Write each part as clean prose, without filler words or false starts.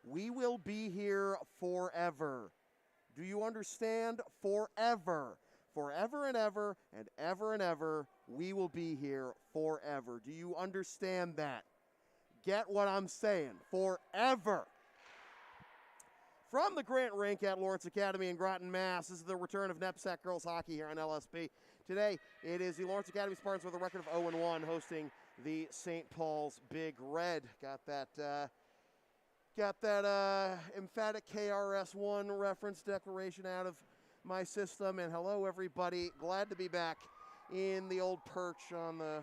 We will be here forever. Do you understand? Forever. Forever and ever and ever and ever, we will be here forever. Do you understand that? Get what I'm saying. Forever. From the Grant Rink at Lawrence Academy in Groton, Mass. This is the return of NEPSAC girls hockey here on LSP. Today, it is the Lawrence Academy Spartans with a record of 0-1 hosting the St. Paul's Big Red. Got that emphatic KRS-One reference declaration out of my system. And hello, everybody. Glad to be back in the old perch on the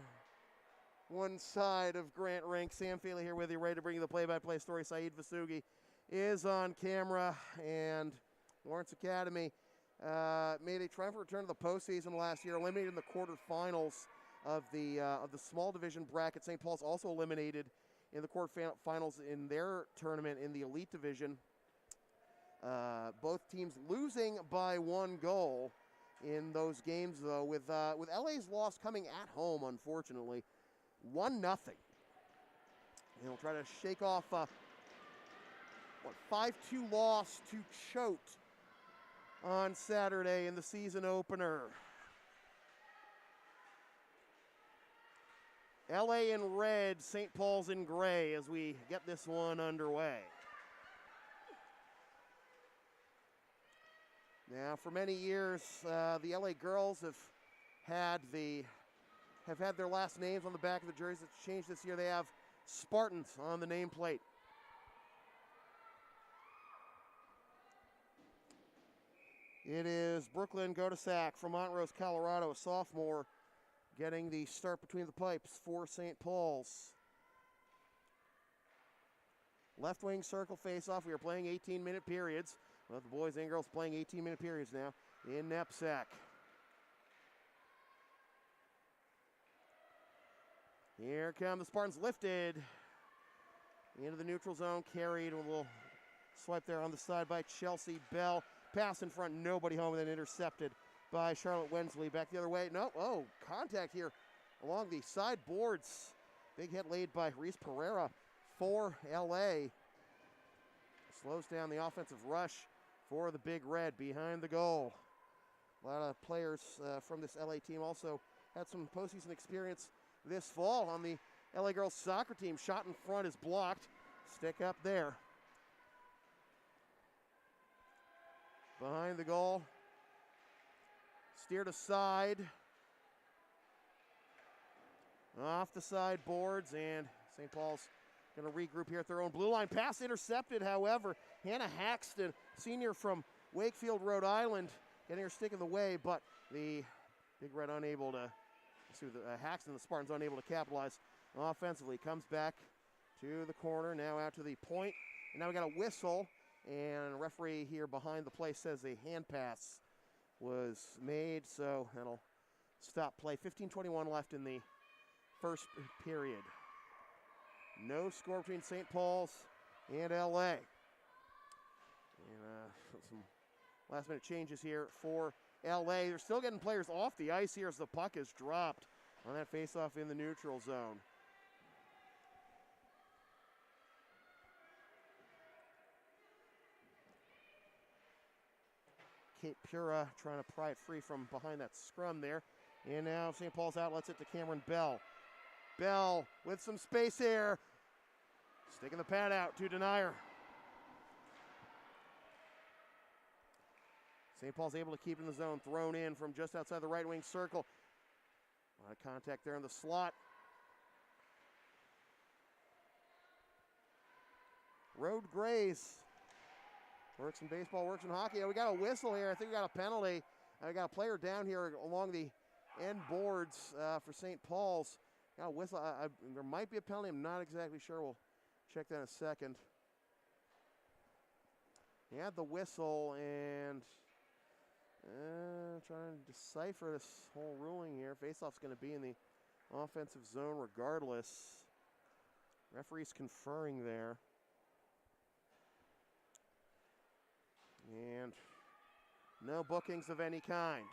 one side of Grant Rink. Sam Feely here with you, ready to bring you the play-by-play story. Saeed Vasugi is on camera, and Lawrence Academy made a triumphant return to the postseason last year, eliminated in the quarterfinals of the small division bracket. St. Paul's also eliminated in the quarterfinals in their tournament in the elite division. Both teams losing by 1 goal in those games, though, with LA's loss coming at home, unfortunately, 1-0. And we'll try to shake off 5-2 loss to Choate on Saturday in the season opener. LA in red, St. Paul's in gray as we get this one underway. Now, for many years, the LA girls have had their last names on the back of the jerseys. It's changed this year. They have Spartans on the nameplate. It is Brooklyn Godesack from Montrose, Colorado, a sophomore, getting the start between the pipes for St. Paul's. Left wing circle face-off. We are playing 18-minute periods. Well, the boys and girls playing 18-minute periods now in NEPSAC. Here come the Spartans, lifted into the neutral zone, carried, a little swipe there on the side by Chelsea Bell. Pass in front, nobody home, and then intercepted by Charlotte Wensley. Back the other way. No, contact here along the side boards. Big hit laid by Reese Pereira for LA. Slows down the offensive rush for the Big Red behind the goal. A lot of players from this LA team also had some postseason experience this fall on the LA girls soccer team. Shot in front is blocked. Stick up there. Behind the goal. Steered aside. Off the side boards, and St. Paul's going to regroup here at their own blue line. Pass intercepted, however. Hannah Haxton, senior from Wakefield, Rhode Island, getting her stick in the way, but the Big Red unable to, Haxton, the Spartans unable to capitalize offensively. Comes back to the corner, now out to the point. And now we got a whistle, and a referee here behind the play says a hand pass was made, so that'll stop play. 15:21 left in the first period. No score between St. Paul's and LA. And some last-minute changes here for LA. They're still getting players off the ice here as the puck is dropped on that face-off in the neutral zone. Kate Pura trying to pry it free from behind that scrum there. And now St. Paul's outlets it to Cameron Bell. Bell with some space here. Sticking the pad out to Denier. St. Paul's able to keep it in the zone. Thrown in from just outside the right wing circle. A lot of contact there in the slot. Road Grays. Works in baseball, works in hockey. Oh, we got a whistle here. I think we got a penalty. I got a player down here along the end boards for St. Paul's. Got a whistle. There might be a penalty. I'm not exactly sure. We'll check that in a second. He had the whistle, and trying to decipher this whole ruling here. Faceoff's going to be in the offensive zone regardless. Referee's conferring there. And no bookings of any kind.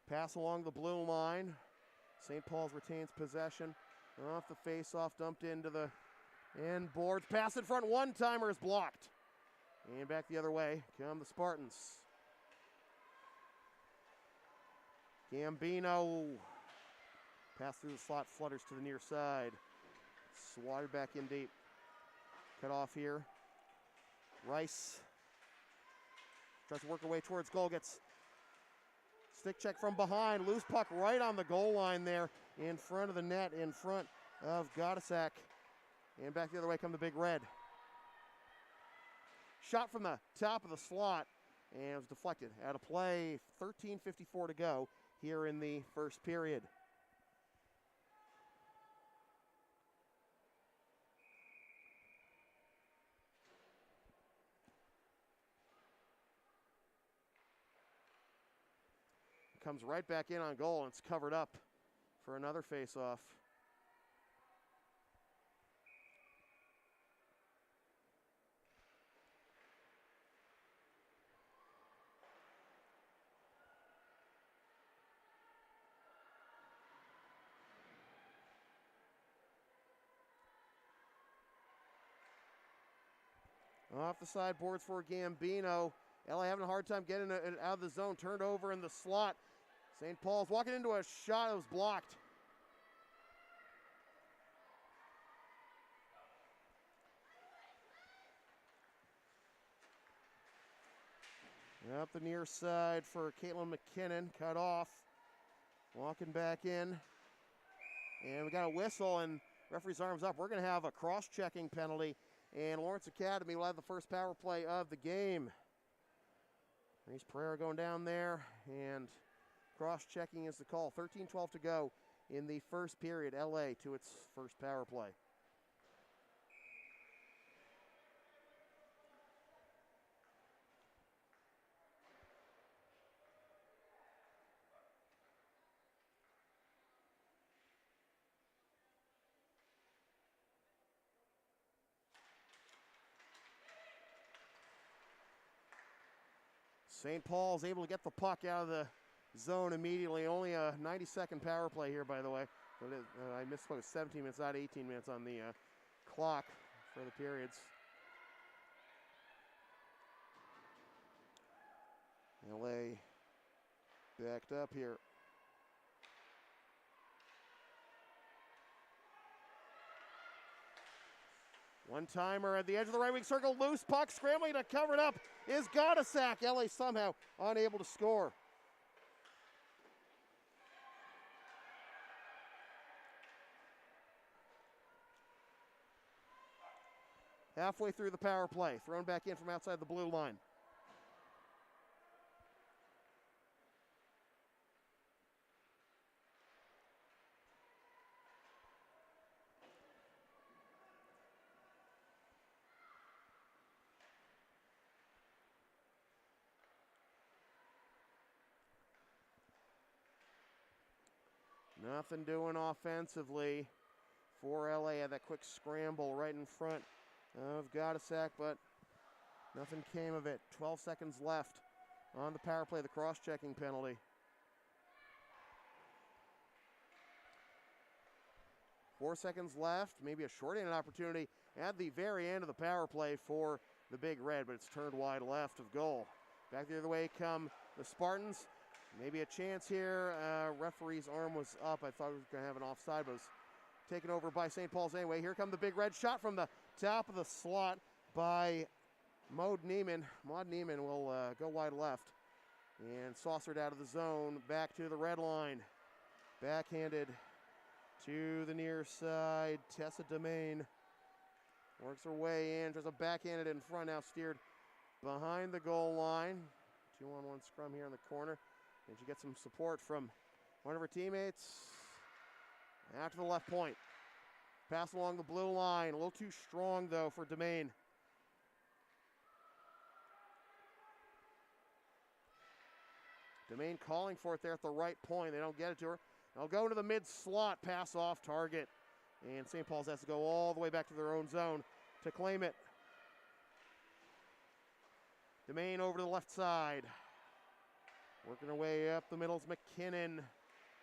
Pass along the blue line. St. Paul's retains possession. Off the face-off, dumped into the end boards. Pass in front, one-timer is blocked. And back the other way come the Spartans. Gambino. Pass through the slot, flutters to the near side. Swatted back in deep. Cut off here. Rice tries to work her way towards goal, gets stick check from behind. Loose puck right on the goal line there in front of the net, in front of Gottesek. And back the other way come the Big Red. Shot from the top of the slot, and it was deflected. Out of play, 13:54 to go here in the first period. Comes right back in on goal, and it's covered up for another face-off. Off the sideboards for Gambino. LA having a hard time getting it out of the zone. Turned over in the slot. St. Paul's walking into a shot that was blocked. Up the near side for Caitlin McKinnon. Cut off. Walking back in. And we got a whistle, and referee's arms up. We're going to have a cross-checking penalty. And Lawrence Academy will have the first power play of the game. Reese Pereira going down there, and cross-checking is the call. 13:12 to go in the first period. LA to its first power play. St. Paul's able to get the puck out of the zone immediately. Only a 90-second power play here, by the way. But I misspoke. 17 minutes, not 18 minutes on the clock for the periods. LA backed up here. One-timer at the edge of the right wing circle. Loose puck, scrambling to cover it up is Gottesek. LA somehow unable to score. Halfway through the power play. Thrown back in from outside the blue line. Nothing doing offensively for LA. Had that quick scramble right in front of Gottesek, but nothing came of it. 12 seconds left on the power play, the cross-checking penalty. Four seconds left, maybe a short-handed opportunity at the very end of the power play for the Big Red, but it's turned wide left of goal. Back the other way come the Spartans. Maybe a chance here. Referee's arm was up. I thought we were going to have an offside, but it was taken over by St. Paul's anyway. Here come the Big Red. Shot from the top of the slot by Maud Neiman. Maud Neiman will go wide left and saucered out of the zone. Back to the red line. Backhanded to the near side. Tessa Domain works her way in. There's a backhanded in front, now steered behind the goal line. 2-on-1 scrum here in the corner. And she gets some support from one of her teammates. Out to the left point. Pass along the blue line. A little too strong, though, for Domain. Domain calling for it there at the right point. They don't get it to her. They'll go to the mid-slot, pass off target. And St. Paul's has to go all the way back to their own zone to claim it. Domain over to the left side. Working her way up the middle's McKinnon.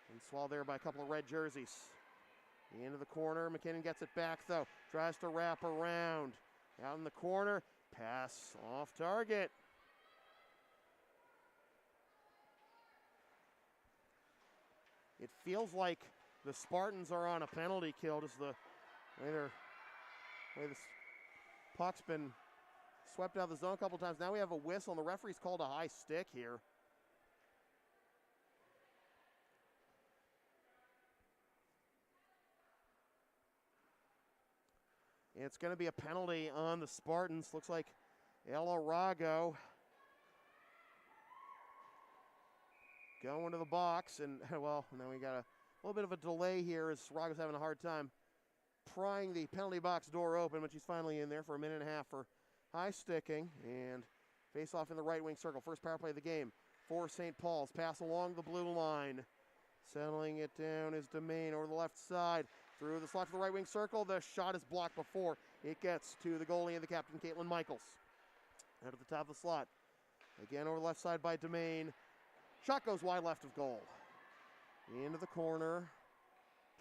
And swallowed there by a couple of red jerseys. Into the corner, McKinnon gets it back though. Tries to wrap around. Out in the corner, pass off target. It feels like the Spartans are on a penalty kill, just the way this puck's been swept out of the zone a couple times. Now we have a whistle, and the referee's called a high stick here. It's going to be a penalty on the Spartans. Looks like El Arago going to the box. And, well, now we got a little bit of a delay here as Arago's having a hard time prying the penalty box door open, but she's finally in there for a minute and a half for high sticking. And face off in the right wing circle. First power play of the game for St. Paul's. Pass along the blue line. Settling it down is Domain over the left side. Through the slot to the right wing circle. The shot is blocked before it gets to the goalie and the captain, Caitlin Michaels. Out at the top of the slot. Again over the left side by Domain. Shot goes wide left of goal. Into the corner.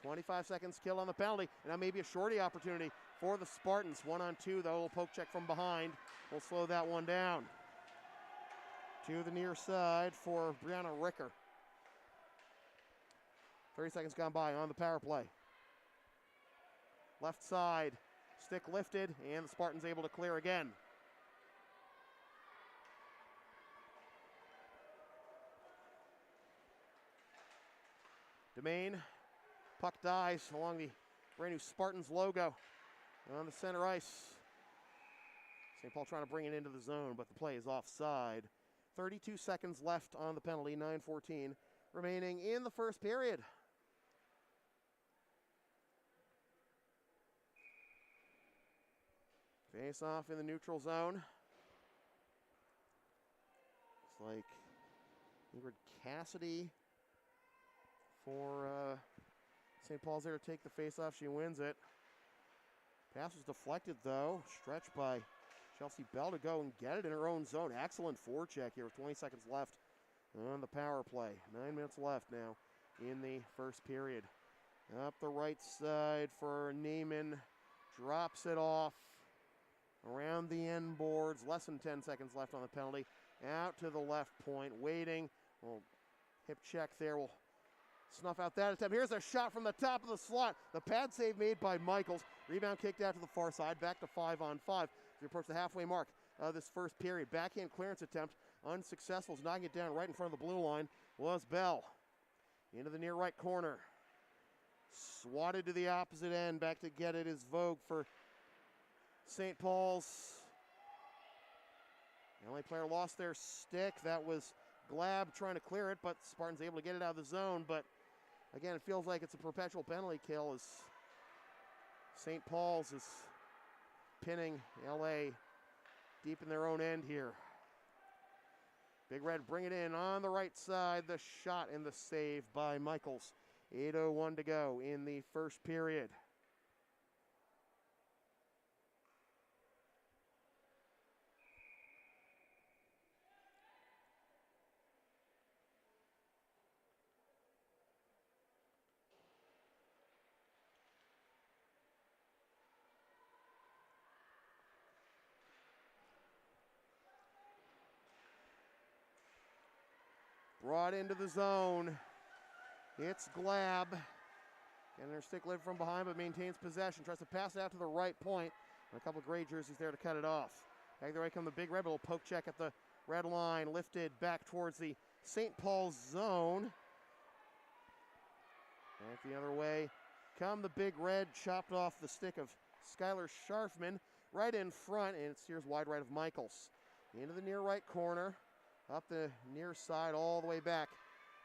25 seconds kill on the penalty. And that may be a shorty opportunity for the Spartans. 1-on-2 though. A little poke check from behind. We'll slow that one down. To the near side for Brianna Ricker. 30 seconds gone by on the power play. Left side, stick lifted, and the Spartans able to clear again. Domain, puck dies along the brand new Spartans logo on the center ice. St. Paul trying to bring it into the zone, but the play is offside. 32 seconds left on the penalty, 9:14 remaining in the first period. Face off in the neutral zone. It's like Ingrid Cassidy for St. Paul's there to take the face off. She wins it. Pass was deflected though. Stretched by Chelsea Bell to go and get it in her own zone. Excellent forecheck here with 20 seconds left on the power play. 9 minutes left now in the first period. Up the right side for Neiman. Drops it off. Around the end boards, less than 10 seconds left on the penalty. Out to the left point, waiting. Well, hip check there will snuff out that attempt. Here's a shot from the top of the slot. The pad save made by Michaels. Rebound kicked out to the far side, back to 5-on-5. As we approach the halfway mark of this first period. Backhand clearance attempt, unsuccessful. As knocking it down right in front of the blue line was Bell. Into the near right corner. Swatted to the opposite end. Back to get it is Vogue for St. Paul's. The only player lost their stick. That was Glab trying to clear it, but Spartans able to get it out of the zone. But again, it feels like it's a perpetual penalty kill as St. Paul's is pinning LA deep in their own end here. Big Red bring it in on the right side. The shot and the save by Michaels. 8:01 to go in the first period. Brought into the zone. It's Glab. Getting her stick lifted from behind, but maintains possession. Tries to pass it out to the right point. And a couple of gray jerseys there to cut it off. Back the way come the Big Red. A little poke check at the red line. Lifted back towards the St. Paul's zone. Back the other way come the Big Red. Chopped off the stick of Skylar Scharfman. Right in front, and it steers wide right of Michaels. Into the near right corner. Up the near side all the way back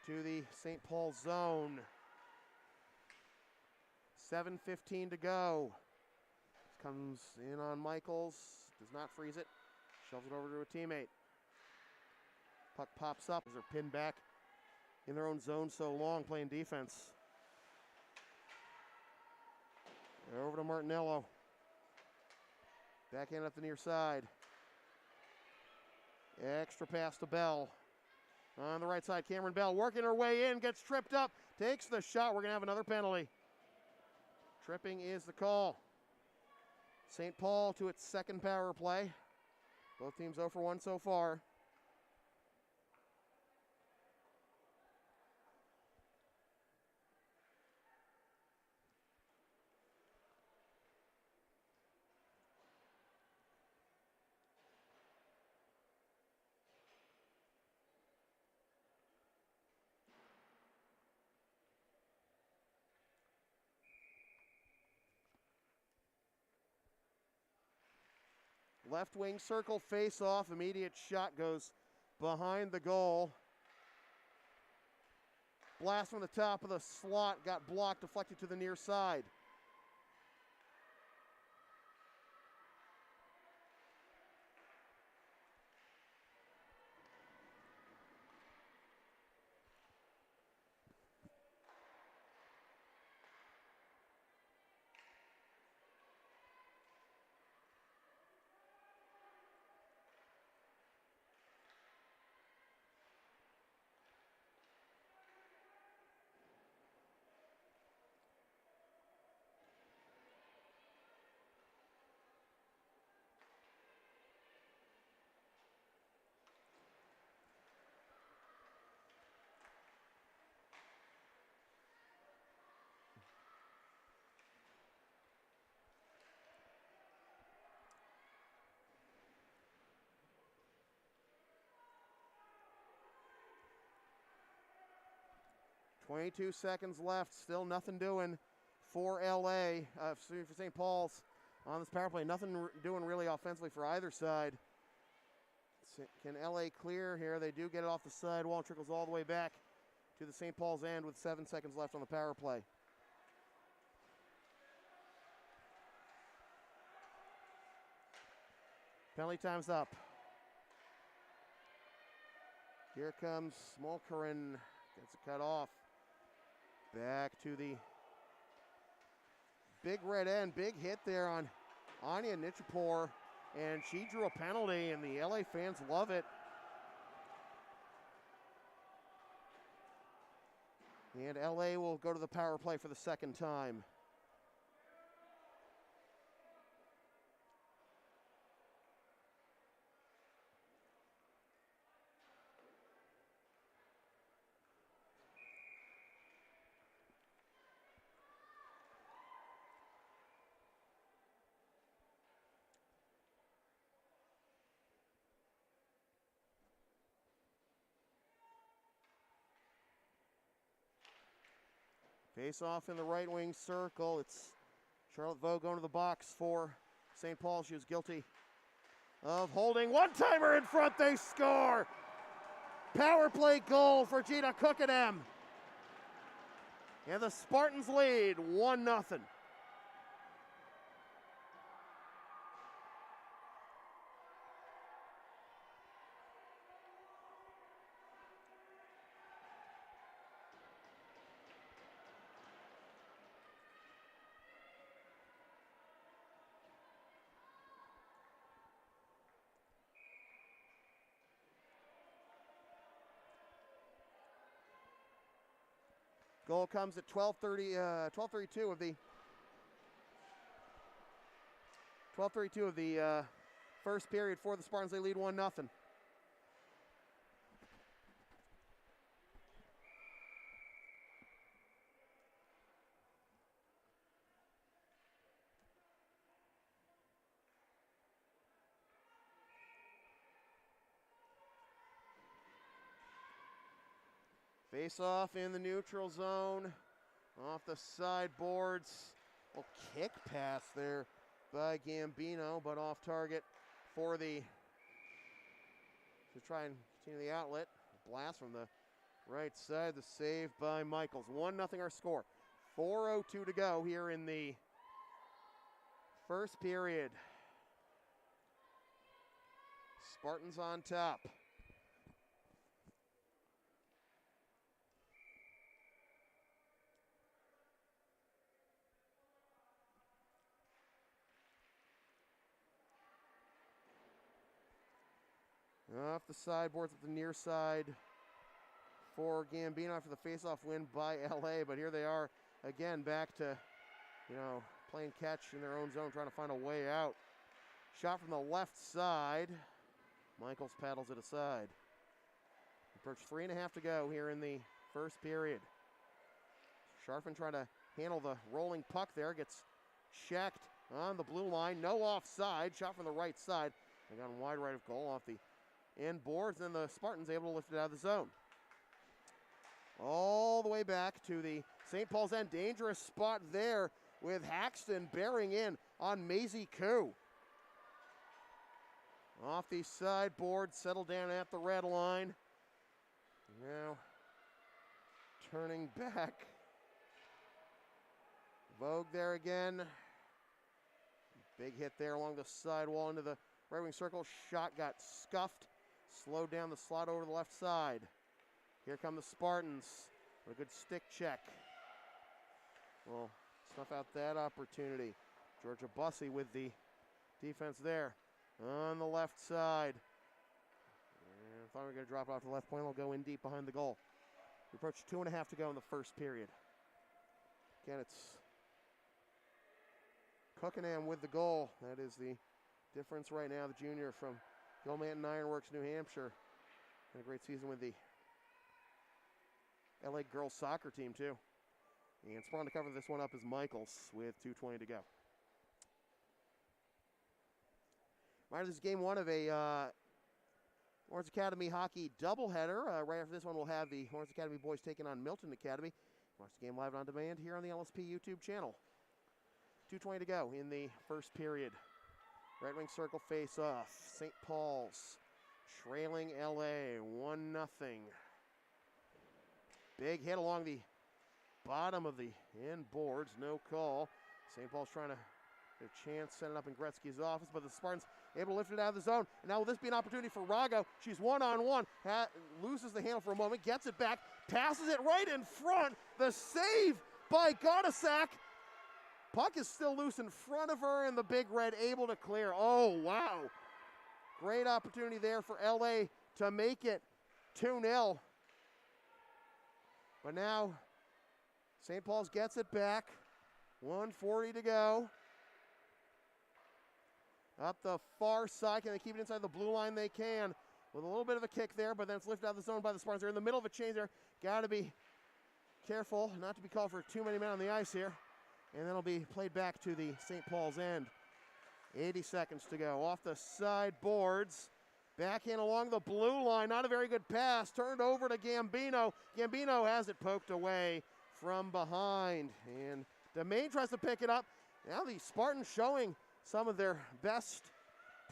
to the St. Paul zone. 7:15 to go. Comes in on Michaels. Does not freeze it. Shoves it over to a teammate. Puck pops up as they're pinned back in their own zone so long playing defense. Over to Martinello. Back in up the near side. Extra pass to Bell. On the right side, Cameron Bell working her way in, gets tripped up, takes the shot. We're going to have another penalty. Tripping is the call. St. Paul to its second power play. Both teams 0 for 1 so far. Left wing circle, face off, immediate shot goes behind the goal. Blast from the top of the slot, got blocked, deflected to the near side. .22 seconds left, still nothing doing for LA, for St. Paul's on this power play. Nothing doing really offensively for either side. Can LA clear here? They do get it off the sidewall, trickles all the way back to the St. Paul's end with 7 seconds left on the power play. Penalty time's up. Here comes Smolkerin, gets it cut off. Back to the big red end, big hit there on Anya Nichapur, and she drew a penalty, and the LA fans love it. And LA will go to the power play for the second time. Face off in the right wing circle. It's Charlotte Vaux going to the box for St. Paul. She was guilty of holding. One-timer in front. They score. Power play goal for Gina Cookadam. And the Spartans lead 1-0. Goal comes at 12:32 of the first period for the Spartans. They lead 1-0. Face off in the neutral zone, off the sideboards. Well, kick pass there by Gambino, but off target for to try and continue the outlet. Blast from the right side, the save by Michaels. 1-0 our score. 4:02 to go here in the first period. Spartans on top. Off the sideboards at the near side. for Gambino after the faceoff win by LA, but here they are again back to, playing catch in their own zone, trying to find a way out. Shot from the left side. Michaels paddles it aside. Approach 3.5 to go here in the first period. Sharfman trying to handle the rolling puck there. Gets checked on the blue line. No offside. Shot from the right side. They got wide right of goal off the end boards. And the Spartans able to lift it out of the zone. All the way back to the St. Paul's end. Dangerous spot there with Haxton bearing in on Maisie Koo. Off the sideboard, settled down at the red line. Now turning back. Vogue there again. Big hit there along the sidewall into the right wing circle. Shot got scuffed. Slowed down the slot over to the left side. Here come the Spartans. What a good stick check. Well, snuff out that opportunity. Georgia Bussey with the defense there on the left side. And thought we were going to drop it off the left point. It'll go in deep behind the goal. We approach 2.5 to go in the first period. Again, it's Cookingham with the goal. That is the difference right now. The junior from Gilmanton Ironworks, New Hampshire. Had a great season with the LA girls soccer team too. And spawned to cover this one up is Michaels with 2:20 to go. Right, this is game one of a Lawrence Academy hockey doubleheader. Right after this one, we'll have the Lawrence Academy boys taking on Milton Academy. Watch the game live on demand here on the LSP YouTube channel. 2:20 to go in the first period. Right wing circle face off. St. Paul's trailing LA 1-0. Big hit along the bottom of the end boards. No call. St. Paul's trying to get a chance, set it up in Gretzky's office, but the Spartans able to lift it out of the zone. And now will this be an opportunity for Rago? She's one-on-one. Loses the handle for a moment. Gets it back. Passes it right in front. The save by Gottasak. Puck is still loose in front of her, and the Big Red able to clear. Oh, wow. Great opportunity there for LA to make it 2-0. But now St. Paul's gets it back. 1:40 to go. Up the far side. Can they keep it inside the blue line? They can. With a little bit of a kick there, but then it's lifted out of the zone by the Spartans. They're in the middle of a change there. Got to be careful not to be called for too many men on the ice here. And then it'll be played back to the St. Paul's end. 80 seconds to go. Off the sideboards. Backhand along the blue line. Not a very good pass. Turned over to Gambino. Gambino has it poked away from behind. And Domain tries to pick it up. Now the Spartans showing some of their best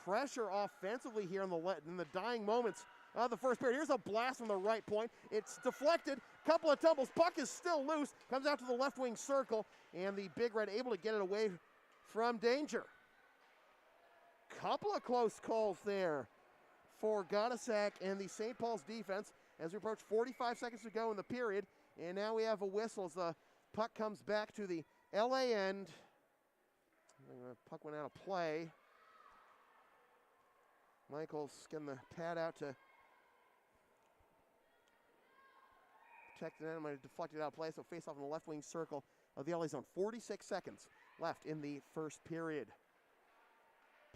pressure offensively here in the dying moments of the first period. Here's a blast from the right point. It's deflected. Couple of tumbles. Puck is still loose. Comes out to the left wing circle. And the Big Red able to get it away from danger. Couple of close calls there for Gottasak and the St. Paul's defense as we approach 45 seconds to go in the period. And now we have a whistle as the puck comes back to the LA end. The puck went out of play. Michaels getting the pad out to protect the net. Might have deflected out of play, so face off in the left wing circle of the LA zone. 46 seconds left in the first period.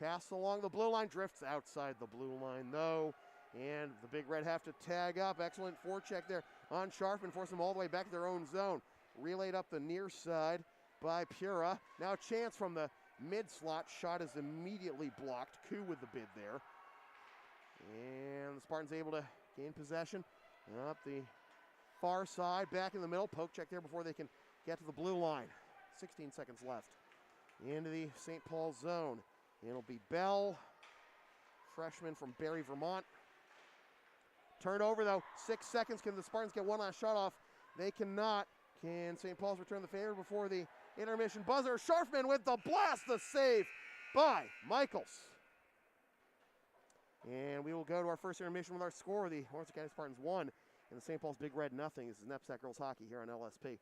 Pass along the blue line, drifts outside the blue line though. And the Big Red have to tag up. Excellent forecheck there on Sharp and force them all the way back to their own zone. Relayed up the near side by Pura. Now chance from the mid slot. Shot is immediately blocked. Koo with the bid there. And the Spartans able to gain possession. Up the far side, back in the middle. Poke check there before they can get to the blue line. 16 seconds left. Into the St. Paul zone. It'll be Bell, freshman from Barrie, Vermont. Turned over though, 6 seconds. Can the Spartans get one last shot off? They cannot. Can St. Paul's return the favor before the intermission buzzer? Sharfman with the blast, the save by Michaels. And we will go to our first intermission with our score. The Lawrence Academy Spartans 1 and the St. Paul's Big Red 0. This is NEPSAC Girls Hockey here on LSP.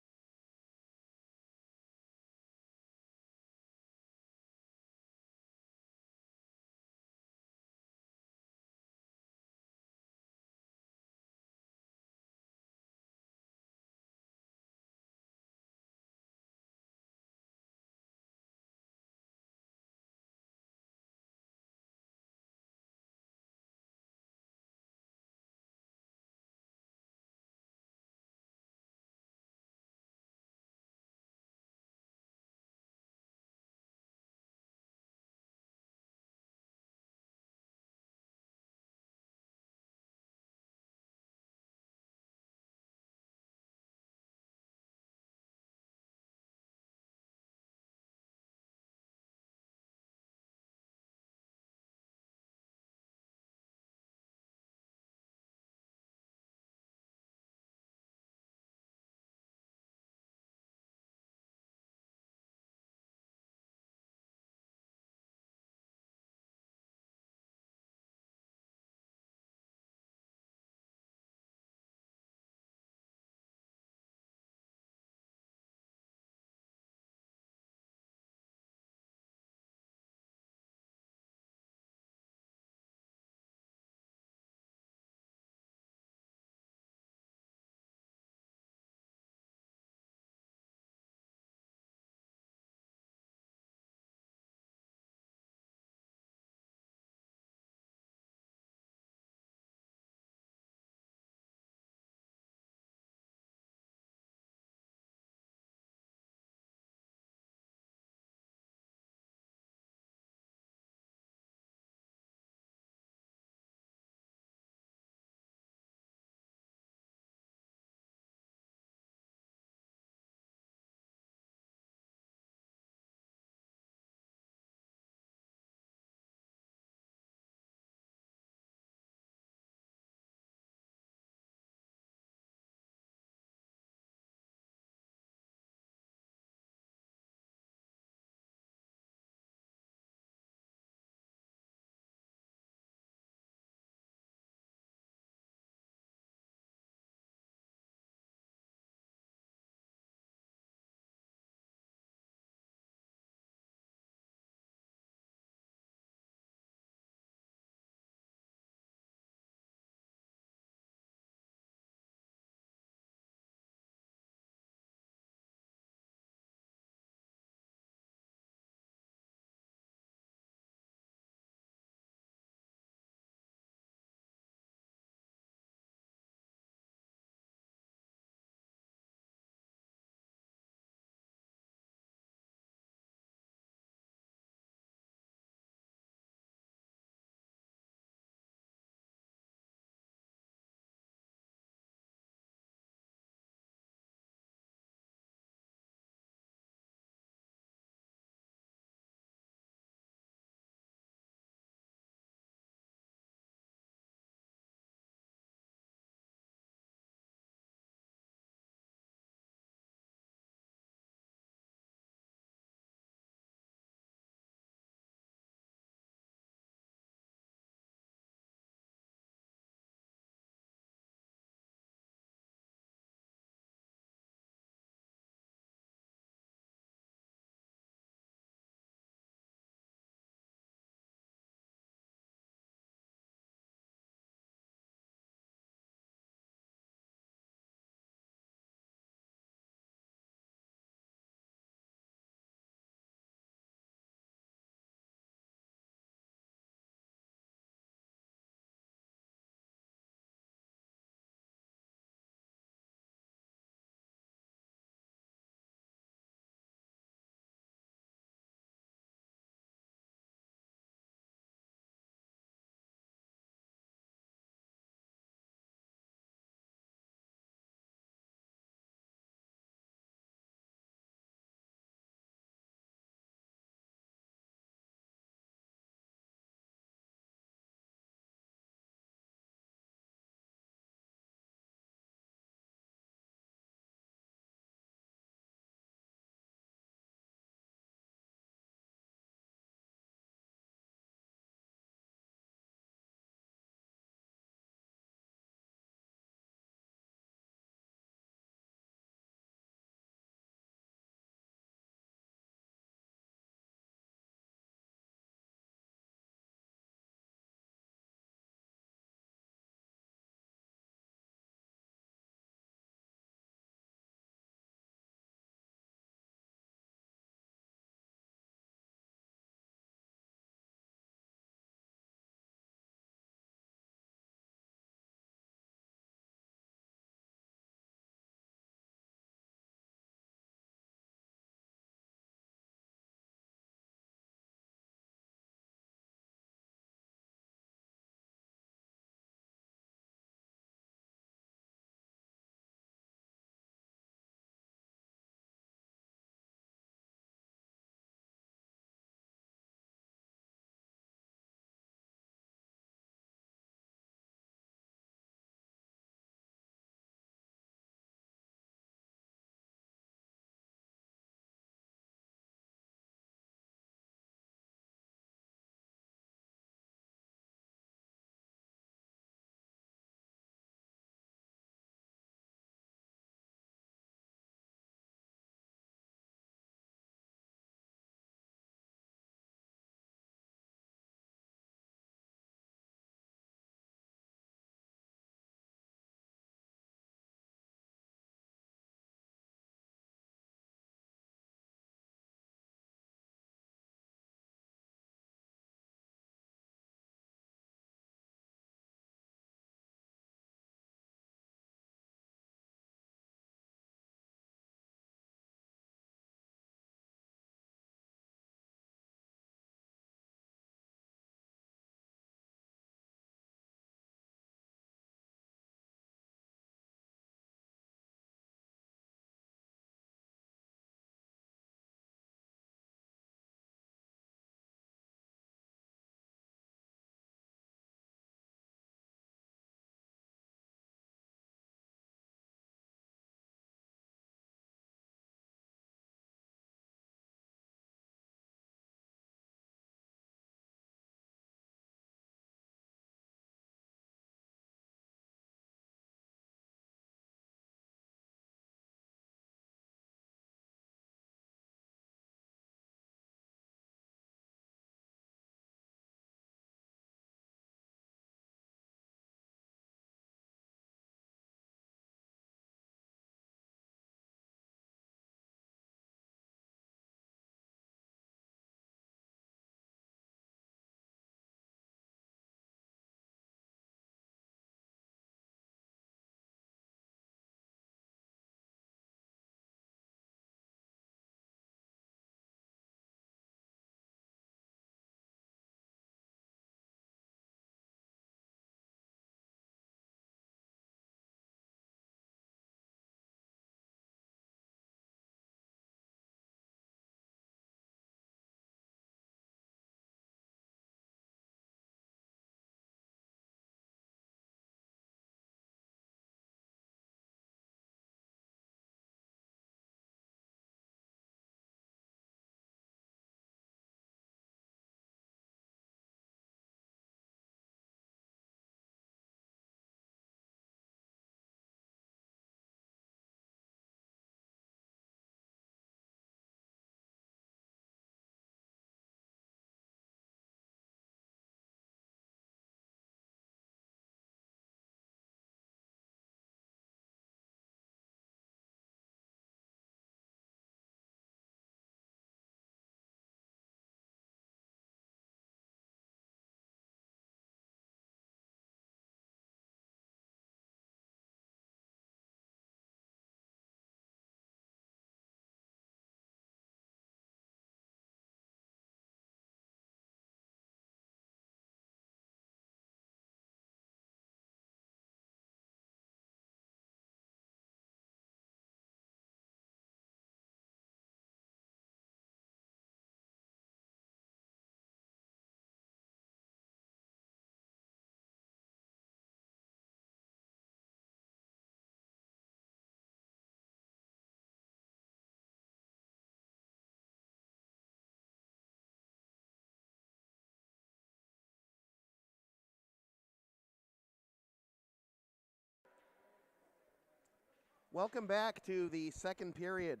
Welcome back to the second period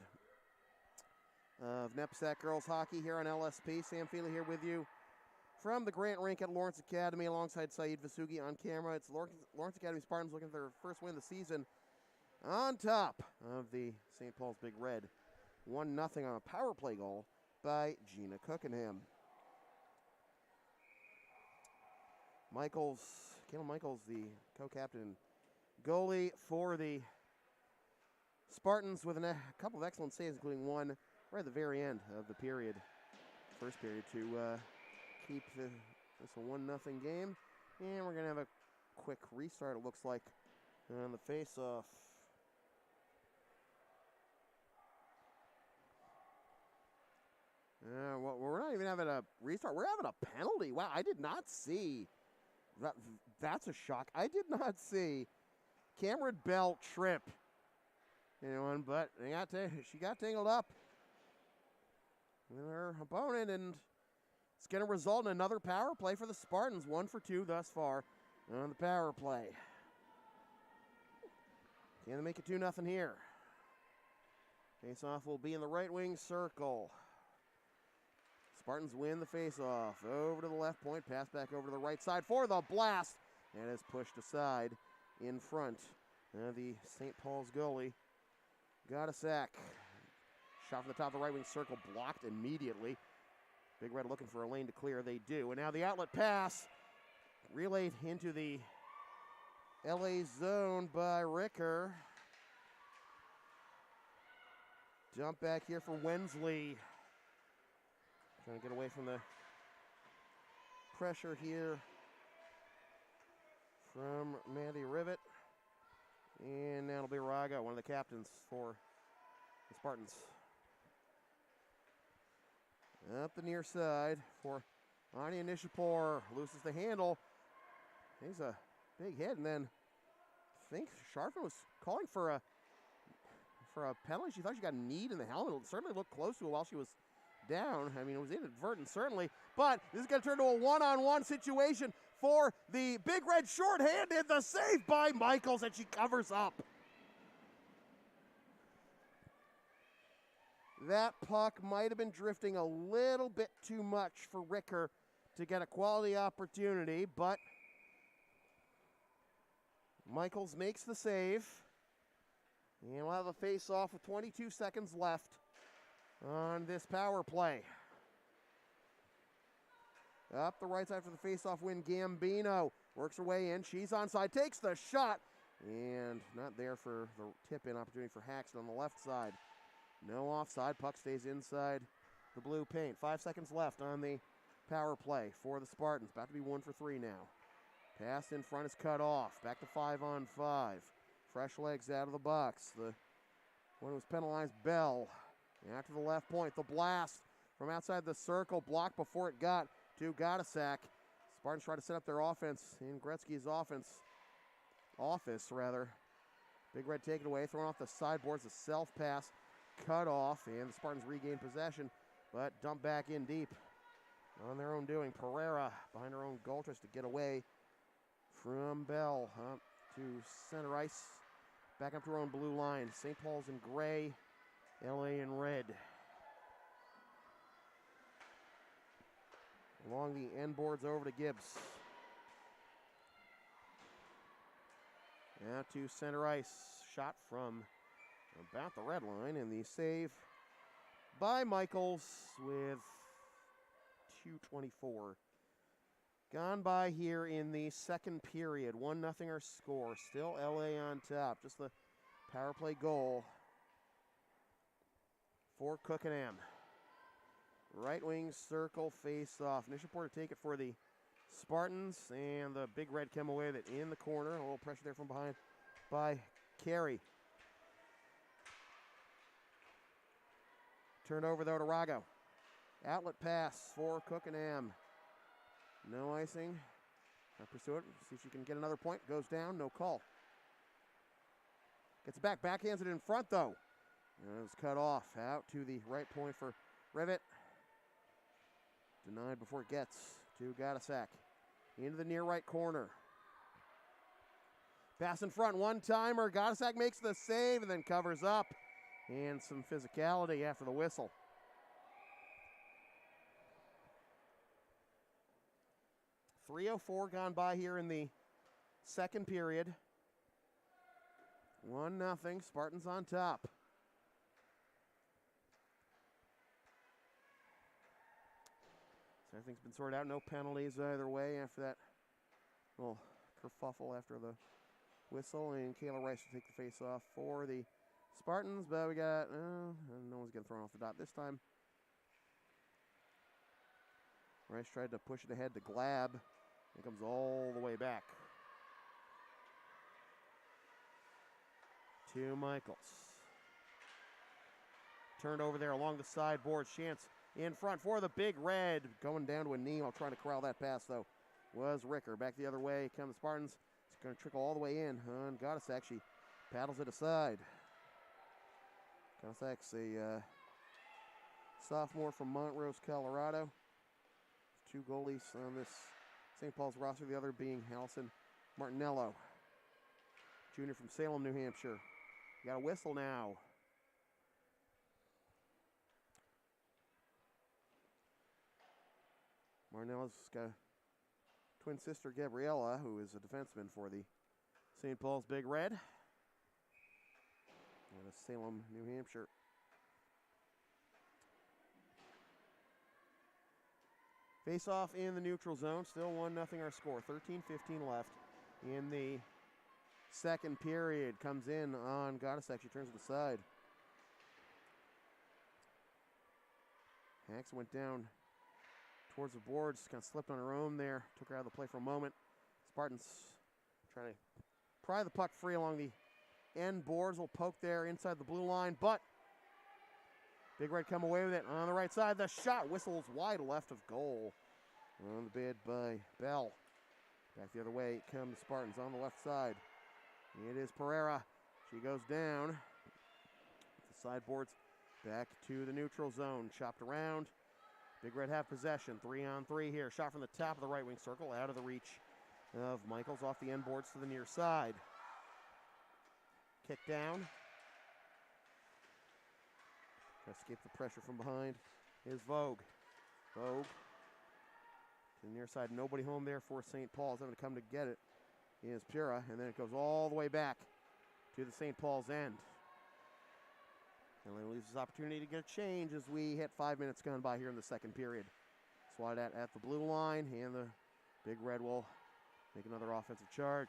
of NEPSAC girls hockey here on LSP. Sam Feely here with you from the Grant Rink at Lawrence Academy alongside Saeed Vasugi on camera. It's Lawrence Academy Spartans looking for their first win of the season on top of the St. Paul's Big Red. 1-0 on a power play goal by Gina Cookenham. Kayla Michaels, the co-captain goalie for the Spartans with a couple of excellent saves, including one right at the very end of the period, first period, to keep this a 1-0 game. And we're going to have a quick restart, it looks like, on the face-off. Well, we're not even having a restart. We're having a penalty. Wow, I did not see that. That's a shock. I did not see Cameron Bell trip anyone, but she got tangled up with her opponent, and it's going to result in another power play for the Spartans. 1 for 2 thus far on the power play. Can they make it 2-0 here? Face-off will be in the right wing circle. Spartans win the face-off. Over to the left point, pass back over to the right side for the blast. And is pushed aside in front. The St. Paul's goalie got a sack. Shot from the top of the right wing circle, blocked immediately. Big Red looking for a lane to clear. They do. And now the outlet pass relayed into the LA zone by Ricker. Jump back here for Wensley. Trying to get away from the pressure here from Mandy Rivet. And now it'll be Raga, one of the captains for the Spartans. Up the near side for Anya Nishapur. Loses the handle. He's a big hit, and then I think Sharfin was calling for a penalty. She thought she got kneed in the helmet. It certainly looked close to it while she was down. I mean, it was inadvertent, certainly. But this is going to turn to a one-on-one situation for the Big Red shorthanded. The save by Michaels, and she covers up. That puck might have been drifting a little bit too much for Ricker to get a quality opportunity, but Michaels makes the save. And we'll have a face-off with 22 seconds left on this power play. Up the right side for the face-off win, Gambino works her way in. She's onside, takes the shot, and not there for the tip-in opportunity for Haxton on the left side. No offside, puck stays inside the blue paint. 5 seconds left on the power play for the Spartans. About to be 1 for 3 now. Pass in front is cut off. Back to 5-on-5. Fresh legs out of the box. The one who was penalized, Bell. Out to the left point, the blast from outside the circle, blocked before it got to Gottasack. Spartans try to set up their offense in Gretzky's office. Big Red take it away, throwing off the sideboards, a self-pass, cut off, and the Spartans regain possession, but dump back in deep on their own doing. Pereira behind her own goal, tries to get away from Bell. Up to center ice, back up to her own blue line. St. Paul's in gray, LA in red. Along the end boards over to Gibbs. Out to center ice. Shot from about the red line, and the save by Michaels with 2:24 gone by here in the second period. 1-0 our score. Still LA on top. Just the power play goal for Cookenham. Right wing circle face off. Nishapur to take it for the Spartans, and the Big Red come away with it in the corner. A little pressure there from behind by Carey. Turned over though to Rago. Outlet pass for Cookenham. No icing. I'll pursue it. See if she can get another point. Goes down. No call. Gets it back. Backhands it in front though. And it was cut off. Out to the right point for Rivet. Denied before it gets to Gottasack. Into the near right corner. Pass in front, one-timer. Gottsack makes the save and then covers up. And some physicality after the whistle. .304 gone by here in the second period. 1-0, Spartans on top. So everything's been sorted out, no penalties either way after that little kerfuffle after the whistle. And Kayla Rice will take the face off for the Spartans, but we got, no one's getting thrown off the dot this time. Rice tried to push it ahead to Glab. It comes all the way back to Michaels. Turned over there along the sideboard. Chance in front for the Big Red. Going down to a knee while trying to corral that pass, though, was Ricker. Back the other way come the Spartans. It's going to trickle all the way in. And Gottsack actually paddles it aside. Gottsack's a sophomore from Montrose, Colorado. 2 goalies on this St. Paul's roster, the other being Allison Martinello, junior from Salem, New Hampshire. Got a whistle now. Martinello's got a twin sister, Gabriella, who is a defenseman for the St. Paul's Big Red. Out of Salem, New Hampshire. Face off in the neutral zone. Still 1-0 our score. 13:15 left in the second period. Comes in on Gottsack. She turns to the side. Hacks went down towards the boards. Kind of slipped on her own there. Took her out of the play for a moment. Spartans trying to pry the puck free along the end boards. Will poke there inside the blue line, but Big Red come away with it on the right side. The shot whistles wide left of goal. On the bid by Bell. Back the other way come the Spartans on the left side. It is Pereira. She goes down. The sideboards back to the neutral zone. Chopped around. Big Red have possession. 3-on-3 here. Shot from the top of the right wing circle. Out of the reach of Michaels. Off the end boards to the near side. Kick down. Try to escape the pressure from behind is Vogue. Vogue to the near side. Nobody home there for St. Paul's. Having to come to get it is Pura. And then it goes all the way back to the St. Paul's end. And then leaves his opportunity to get a change as we hit 5 minutes gone by here in the second period. Swatted at the blue line. And the Big Red will make another offensive charge.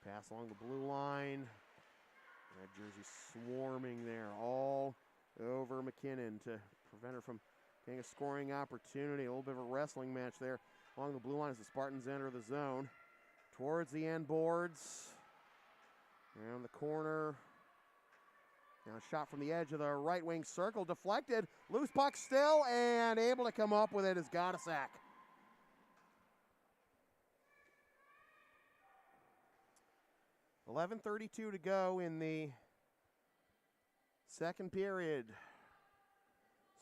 Pass along the blue line. Red jersey swarming there all over McKinnon to prevent her from getting a scoring opportunity. A little bit of a wrestling match there along the blue line as the Spartans enter the zone. Towards the end boards. Around the corner. Now a shot from the edge of the right wing circle. Deflected. Loose puck still and able to come up with it is Gottsack. .11:32 to go in the second period.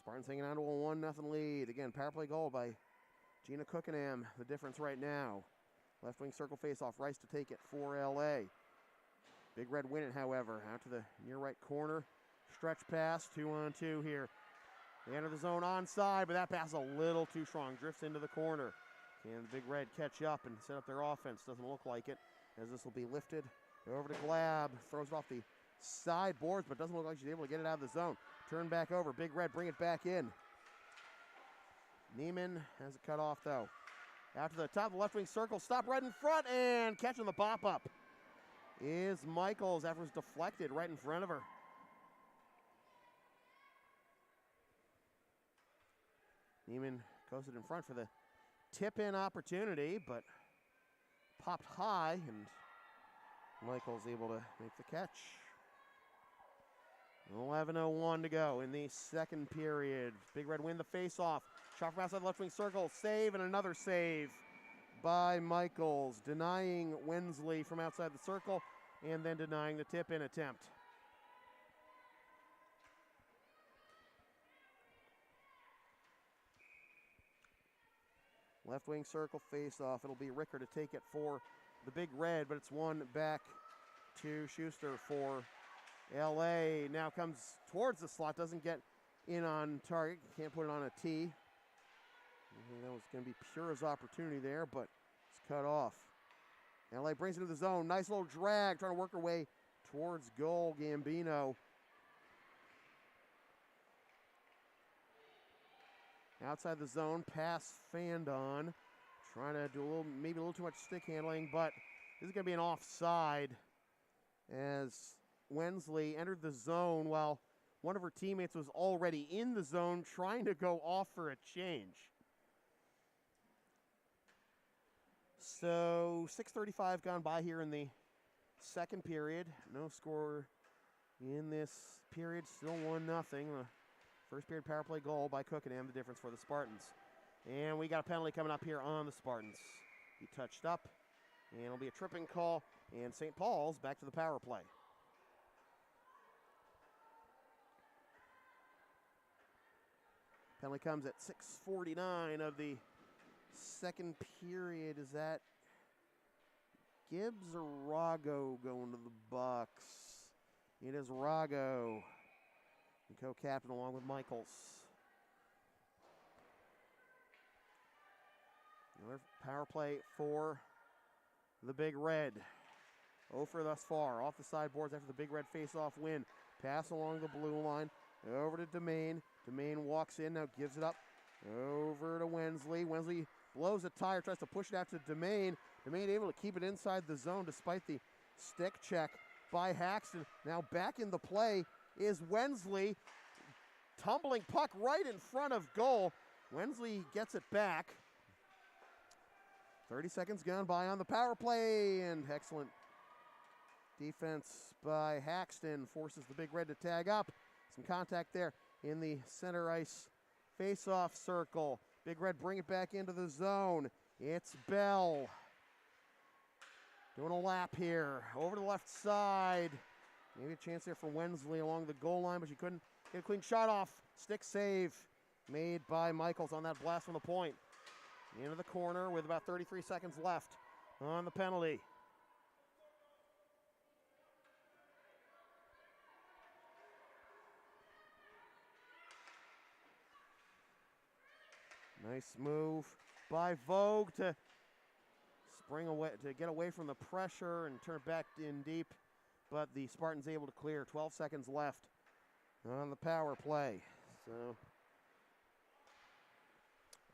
Spartans hanging on to a 1-0 lead. Again, power play goal by Gina Cookenham. The difference right now. Left wing circle face-off. Rice to take it for LA. Big Red win it, however. Out to the near right corner. Stretch pass. 2-on-2 here. They enter the zone onside, but that pass is a little too strong. Drifts into the corner. Can the Big Red catch up and set up their offense? Doesn't look like it, as this will be lifted over to Glab. Throws it off the sideboards, but doesn't look like she's able to get it out of the zone. Turn back over. Big Red bring it back in. Neiman has it cut off, though. Out to the top of the left wing circle. Stop right in front, and catching the pop-up is Michaels after it was deflected right in front of her. Neiman goes it in front for the tip-in opportunity, but popped high, and Michaels able to make the catch. 11:01 to go in the second period. Big Red win the face-off. Shot from outside the left wing circle. Save and another save by Michaels, denying Wensley from outside the circle and then denying the tip-in attempt. Left wing circle face-off. It'll be Ricker to take it for the Big Red, but it's one back to Schuster for LA. Now comes towards the slot, doesn't get in on target, can't put it on a tee. That was going to be Pura's opportunity there, but it's cut off. LA brings it to the zone, nice little drag, trying to work her way towards goal, Gambino. Outside the zone, pass Fandon. Trying to do maybe a little too much stick handling, but this is going to be an offside as Wensley entered the zone while one of her teammates was already in the zone trying to go off for a change. So 6:35 gone by here in the second period. No score in this period, still 1-0. The first period power play goal by Cookenham, the difference for the Spartans. And we got a penalty coming up here on the Spartans. He touched up, and it'll be a tripping call, and St. Paul's back to the power play. Penalty comes at 6:49 of the second period. Is that Gibbs or Rago going to the box? It is Rago, the co-captain along with Michaels. Another power play for the Big Red. 0 for thus far. Off the sideboards after the Big Red face-off win. Pass along the blue line. Over to Domain. Domain walks in, now gives it up. Over to Wensley. Wensley blows a tire, tries to push it out to Domain. Domain able to keep it inside the zone despite the stick check by Haxton. Now back in the play is Wensley. Tumbling puck right in front of goal. Wensley gets it back. 30 seconds gone by on the power play, and excellent defense by Haxton forces the Big Red to tag up. Some contact there in the center ice face-off circle. Big Red bring it back into the zone. It's Bell. Doing a lap here. Over to the left side. Maybe a chance there for Wensley along the goal line, but she couldn't get a clean shot off. Stick save made by Michaels on that blast from the point. Into the corner with about 33 seconds left on the penalty. Nice move by Vogue to spring away, to get away from the pressure and turn back in deep, but the Spartans able to clear. 12 seconds left on the power play. So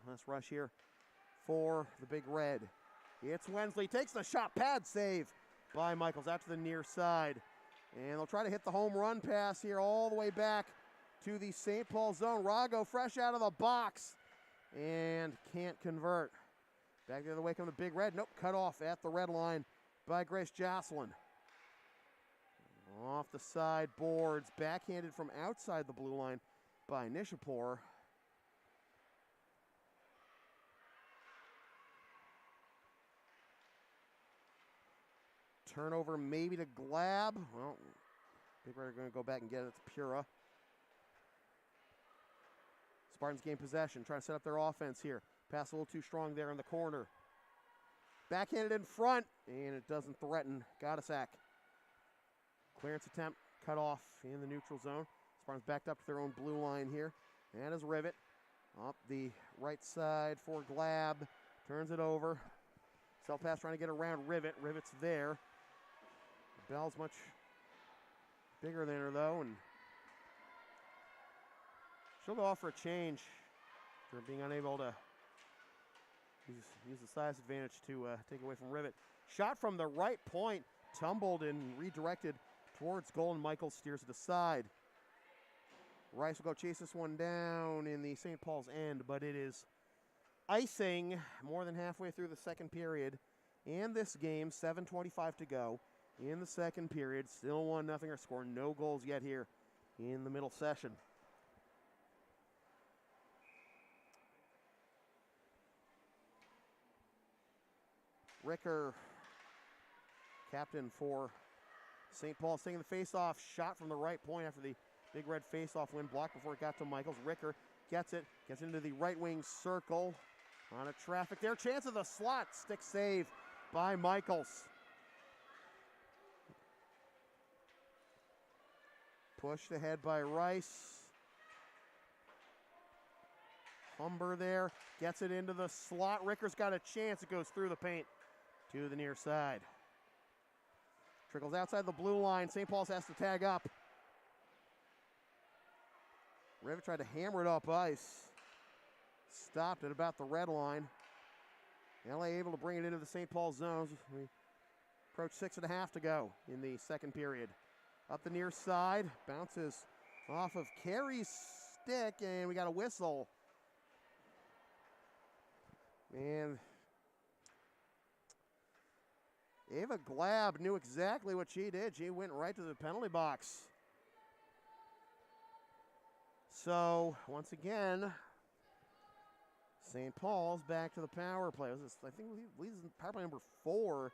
let's rush here for the Big Red. It's Wensley, takes the shot, pad save by Michaels out to the near side. And they'll try to hit the home run pass here all the way back to the St. Paul zone. Rago fresh out of the box and can't convert. Back the other way comes the Big Red. Nope, cut off at the red line by Grace Jocelyn. Off the side boards, backhanded from outside the blue line by Nishapur. Turnover maybe to Glab. Well, Big Red are going to go back and get it to Pura. Spartans gain possession, trying to set up their offense here. Pass a little too strong there in the corner. Backhanded in front, and it doesn't threaten Gottesach. Clearance attempt cut off in the neutral zone. Spartans backed up to their own blue line here. And as Rivet up the right side for Glab. Turns it over. Self pass trying to get around Rivet. Rivet's there. Bell's much bigger than her though, and she'll go off for a change for being unable to use the size advantage to take away from Rivet. Shot from the right point, tumbled and redirected towards goal, and Michael steers it aside. Rice will go chase this one down in the St. Paul's end, but it is icing more than halfway through the second period. And this game, 7:25 to go in the second period. Still 1-0 or score. No goals yet here in the middle session. Ricker, captain for St. Paul's, taking the face-off. Shot from the right point after the Big Red face-off win, blocked before it got to Michaels. Ricker gets it, gets into the right wing circle. On a traffic there. Chance of the slot. Stick save by Michaels. Pushed ahead by Rice. Humber there, gets it into the slot. Ricker's got a chance. It goes through the paint to the near side. Trickles outside the blue line. St. Paul's has to tag up. Rivet tried to hammer it up ice. Stopped at about the red line. LA able to bring it into the St. Paul zones. We approach 6.5 to go in the second period. Up the near side, bounces off of Carey's stick, and we got a whistle. And Ava Glab knew exactly what she did. She went right to the penalty box. So, once again, St. Paul's back to the power play. I think leads in power play number 4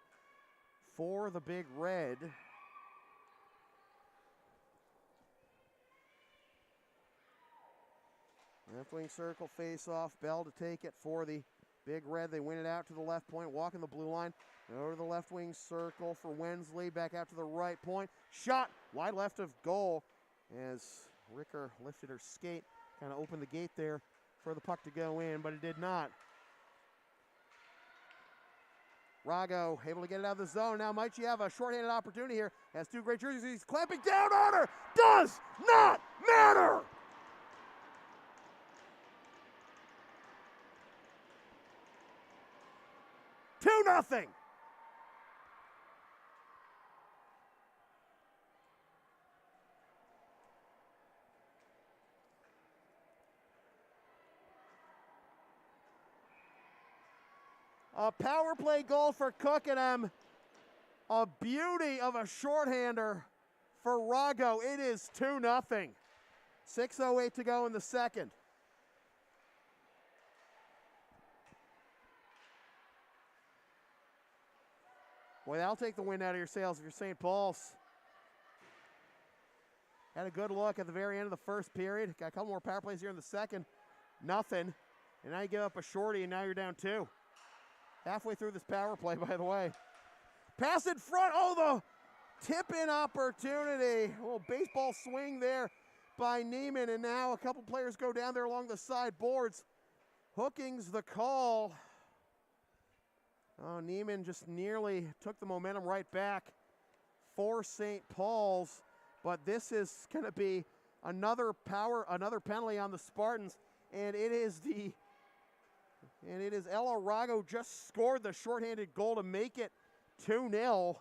for the Big Red. Left wing circle face off. Bell to take it for the Big Red. They win it out to the left point, walking the blue line. Over to the left wing circle for Wensley. Back out to the right point. Shot wide left of goal as Ricker lifted her skate. Kind of opened the gate there for the puck to go in, but it did not. Rago able to get it out of the zone. Now might she have a shorthanded opportunity here. Has two great jerseys. He's clamping down on her. Does not matter. Two nothing. A power play goal for Cookenham. A beauty of a shorthander for Rago. It is 2-0. 6:08 to go in the second. Boy, that'll take the wind out of your sails if you're St. Paul's. Had a good look at the very end of the first period. Got a couple more power plays here in the second. Nothing. And now you give up a shorty, and now you're down 2. Halfway through this power play, by the way. Pass in front. Oh, the tip-in opportunity. A little baseball swing there by Neiman, and now a couple players go down there along the side boards. Hooking's the call. Oh, Neiman just nearly took the momentum right back for St. Paul's, but this is going to be another penalty on the Spartans, and it is Ella Rago just scored the shorthanded goal to make it 2-0.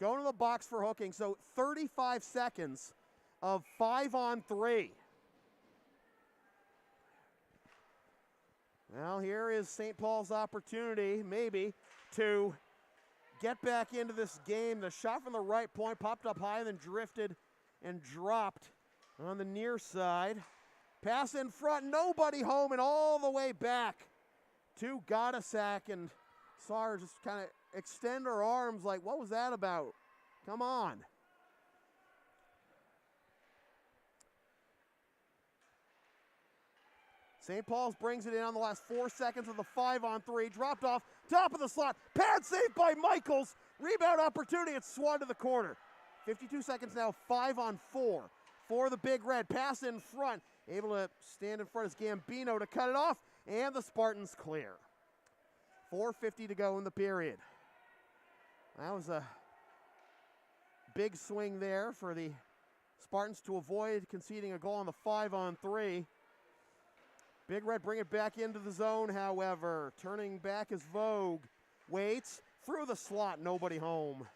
Going to the box for hooking, so 35 seconds of 5-on-3. Well, here is St. Paul's opportunity, maybe, to get back into this game. The shot from the right point popped up high, then drifted and dropped on the near side. Pass in front, nobody home, and all the way back to Gottasack, and saw her just kind of extend her arms like, what was that about? Come on. St. Paul's brings it in on the last 4 seconds of the 5-on-3. Dropped off, top of the slot. Pad save by Michaels. Rebound opportunity. It's swung to the corner. 52 seconds now, 5-on-4 for the Big Red. Pass in front. Able to stand in front is Gambino to cut it off. And the Spartans clear. 4:50 to go in the period. That was a big swing there for the Spartans to avoid conceding a goal on the 5-on-3. Big Red bring it back into the zone, however. Turning back is Vogue. Waits through the slot, nobody home.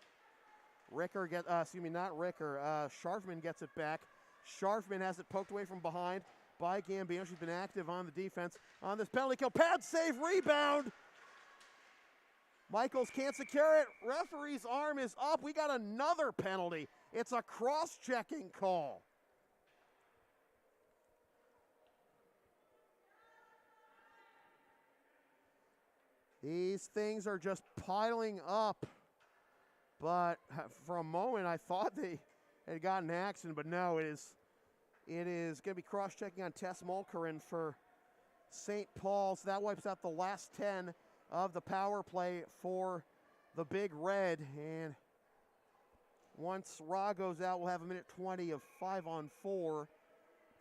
Scharfman gets it back. Scharfman has it poked away from behind by Gambino. She's been active on the defense on this penalty kill. Pad save, rebound. Michaels can't secure it. Referee's arm is up. We got another penalty. It's a cross-checking call. These things are just piling up. But for a moment, I thought they had gotten action, but no, it is going to be cross-checking on Tess Mulkerin for St. Paul's. That wipes out the last 10 of the power play for the Big Red. And once Ra goes out, we'll have a minute 20 of 5-on-4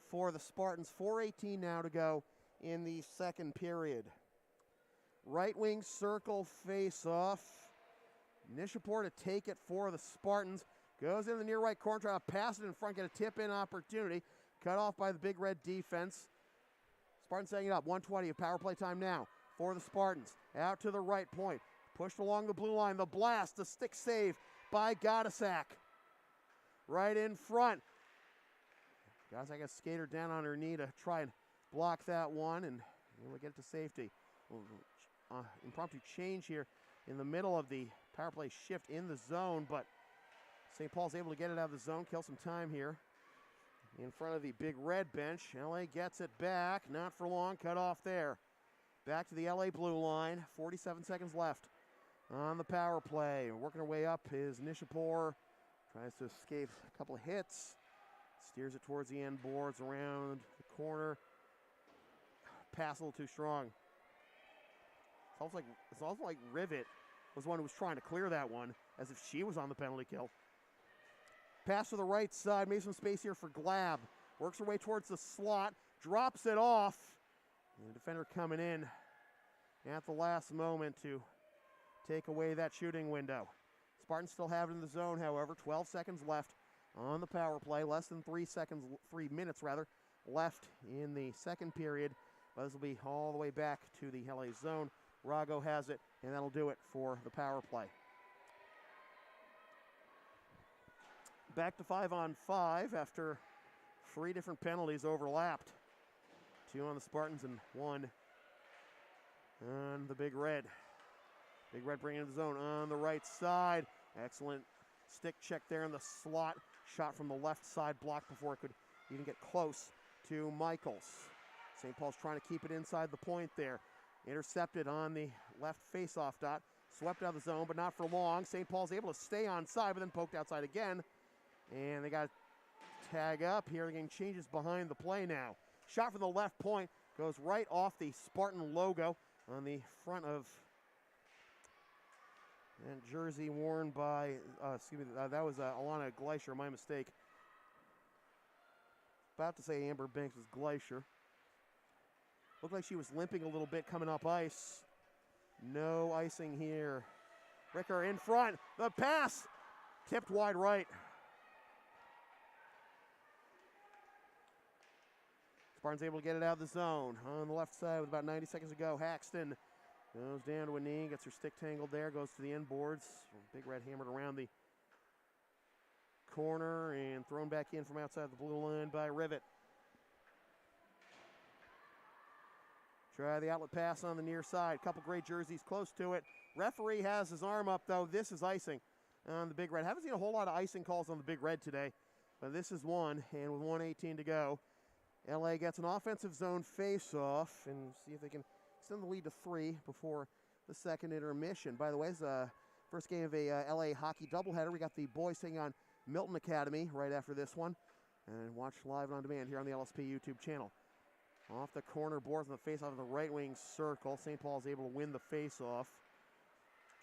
for the Spartans. 4:18 now to go in the second period. Right wing circle face off. Nishapur to take it for the Spartans. Goes in the near right corner, trying to pass it in front, get a tip-in opportunity. Cut off by the Big Red defense. Spartans setting it up. 1:20 of power play time now for the Spartans. Out to the right point. Pushed along the blue line. The blast, the stick save by Godesak. Right in front. Godesak has skated down on her knee to try and block that one, and we'll get it to safety. Impromptu change here in the middle of the power play shift in the zone, but St. Paul's able to get it out of the zone, kill some time here. In front of the Big Red bench, LA gets it back, not for long, cut off there. Back to the LA blue line, 47 seconds left on the power play. Working her way up is Nishapur, tries to escape a couple of hits, steers it towards the end boards, around the corner. Pass a little too strong. It's almost like Rivet was the one who was trying to clear that one, as if she was on the penalty kill. Pass to the right side, made some space here for Glab. Works her way towards the slot, drops it off. And the defender coming in at the last moment to take away that shooting window. Spartans still have it in the zone, however. 12 seconds left on the power play. Less than 3 minutes left in the second period. But this will be all the way back to the LA zone. Rago has it, and that'll do it for the power play. Back to 5-on-5 after 3 different penalties overlapped. 2 on the Spartans and 1 on the Big Red. Big Red bringing it to the zone on the right side. Excellent stick check there in the slot. Shot from the left side, blocked before it could even get close to Michaels. St. Paul's trying to keep it inside the point there. Intercepted on the left face-off dot. Swept out of the zone, but not for long. St. Paul's able to stay onside, but then poked outside again. And they got to tag up here. They're getting changes behind the play now. Shot from the left point. Goes right off the Spartan logo on the front of and jersey worn by, that was Alana Gleicher, my mistake. About to say Amber Banks was Gleicher. Looked like she was limping a little bit coming up ice. No icing here. Ricker in front. The pass tipped wide right. Spartans able to get it out of the zone. On the left side with about 90 seconds to go. Haxton goes down to a knee, gets her stick tangled there, goes to the end boards. Big Red hammered around the corner and thrown back in from outside the blue line by Rivet. Try the outlet pass on the near side. Couple great jerseys close to it. Referee has his arm up, though. This is icing on the Big Red. Haven't seen a whole lot of icing calls on the Big Red today, but this is one, and with 1:18 to go, LA gets an offensive zone face-off, and see if they can extend the lead to 3 before the second intermission. By the way, it's the first game of a LA hockey doubleheader. We got the boys taking on Milton Academy right after this one, and watch live and on demand here on the LSP YouTube channel. Off the corner boards on the face-off of the right wing circle. St. Paul's able to win the face-off.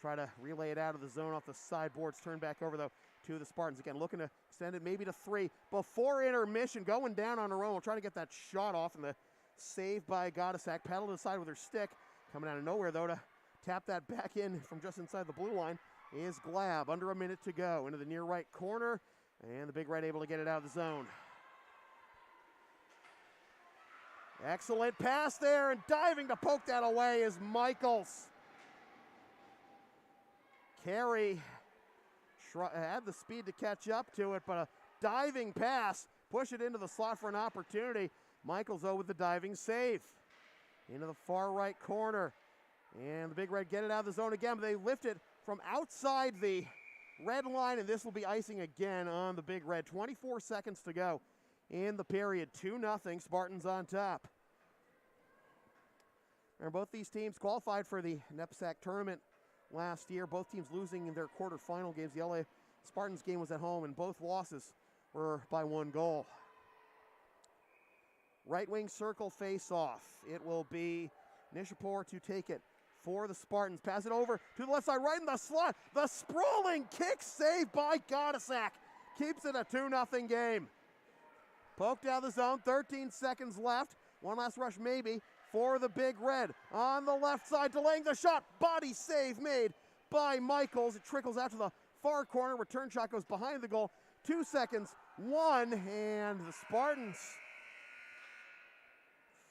Try to relay it out of the zone off the sideboards. Turn back over, though, to the Spartans. Again, looking to extend it maybe to 3. Before intermission, going down on her own. We'll try to get that shot off, and the save by Godesak. Paddle to the side with her stick. Coming out of nowhere, though, to tap that back in from just inside the blue line is Glab. Under a minute to go. Into the near right corner, and the Big Red able to get it out of the zone. Excellent pass there, and diving to poke that away is Michaels. Carey had the speed to catch up to it, but a diving pass, push it into the slot for an opportunity. Michaels, though, with the diving save. Into the far right corner. And the Big Red get it out of the zone again, but they lift it from outside the red line, and this will be icing again on the Big Red. 24 seconds to go in the period. 2-0, Spartans on top. And both these teams qualified for the NEPSAC tournament last year. Both teams losing in their quarterfinal games. The LA Spartans game was at home, and both losses were by 1 goal. Right wing circle face off. It will be Nishapur to take it for the Spartans. Pass it over to the left side, right in the slot. The sprawling kick saved by Gottsack. Keeps it a 2-0 game. Poked out of the zone, 13 seconds left. One last rush maybe for the Big Red. On the left side, delaying the shot. Body save made by Michaels. It trickles out to the far corner. Return shot goes behind the goal. 2 seconds, 1, and the Spartans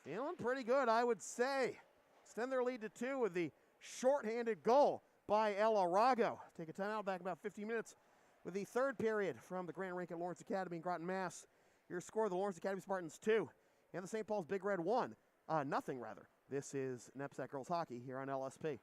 feeling pretty good, I would say. Extend their lead to 2 with the shorthanded goal by El Arago. Take a timeout, back about 15 minutes with the third period from the Grand Rink at Lawrence Academy in Groton, Mass. Your score, the Lawrence Academy Spartans 2 and the St. Paul's Big Red 1. Nothing, rather. This is NEPSAC Girls Hockey here on LSP.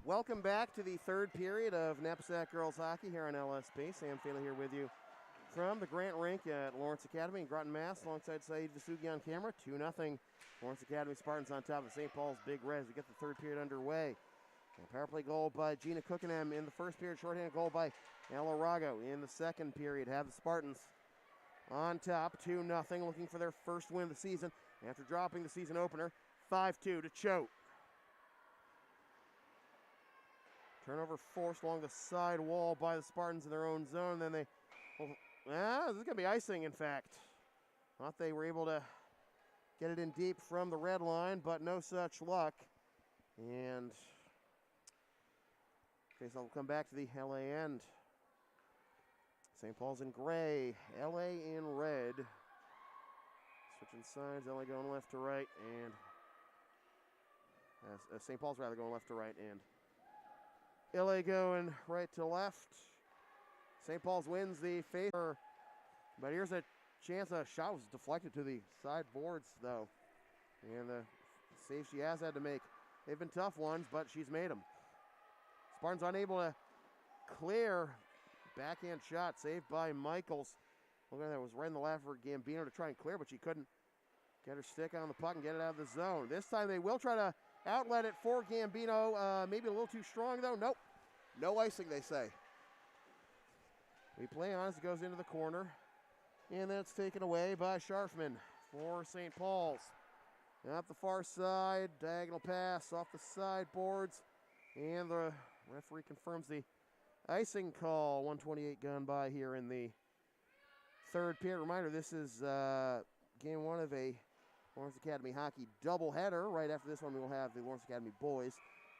Welcome back to the third period of NEPSAC girls hockey here on LSP. Sam Faley here with you from the Grant Rink at Lawrence Academy in Groton, Mass. Alongside Saeed Vasugi on camera. 2-0. Lawrence Academy Spartans on top of St. Paul's Big Reds. We get the third period underway. A power play goal by Gina Cookenham in the first period. Shorthanded goal by Ella Rago in the second period. Have the Spartans on top, 2-0, looking for their first win of the season after dropping the season opener 5-2 to Choate. Turnover forced along the side wall by the Spartans in their own zone. Then they, this is going to be icing, in fact. Thought they were able to get it in deep from the red line, but no such luck. And okay, so we'll come back to the LA end. St. Paul's in gray, LA in red. Switching sides, LA going left to right, and St. Paul's rather going left to right, and LA going right to left. St. Paul's wins the favor, but here's a chance. A shot was deflected to the side boards, though, and the save she has had to make. They've been tough ones, but she's made them. Spartans unable to clear. Backhand shot saved by Michaels. Look at that, was right in the lap for Gambino to try and clear, but she couldn't get her stick on the puck and get it out of the zone. This time they will try to outlet it for Gambino. Maybe a little too strong, though. Nope. No icing, they say. We play on as it goes into the corner. And then it's taken away by Scharfman for St. Paul's. Up the far side, diagonal pass off the sideboards. And the referee confirms the icing call. 1:28 gone by here in the third period. Reminder, this is game one of a Lawrence Academy hockey doubleheader. Right after this one, we will have the Lawrence Academy boys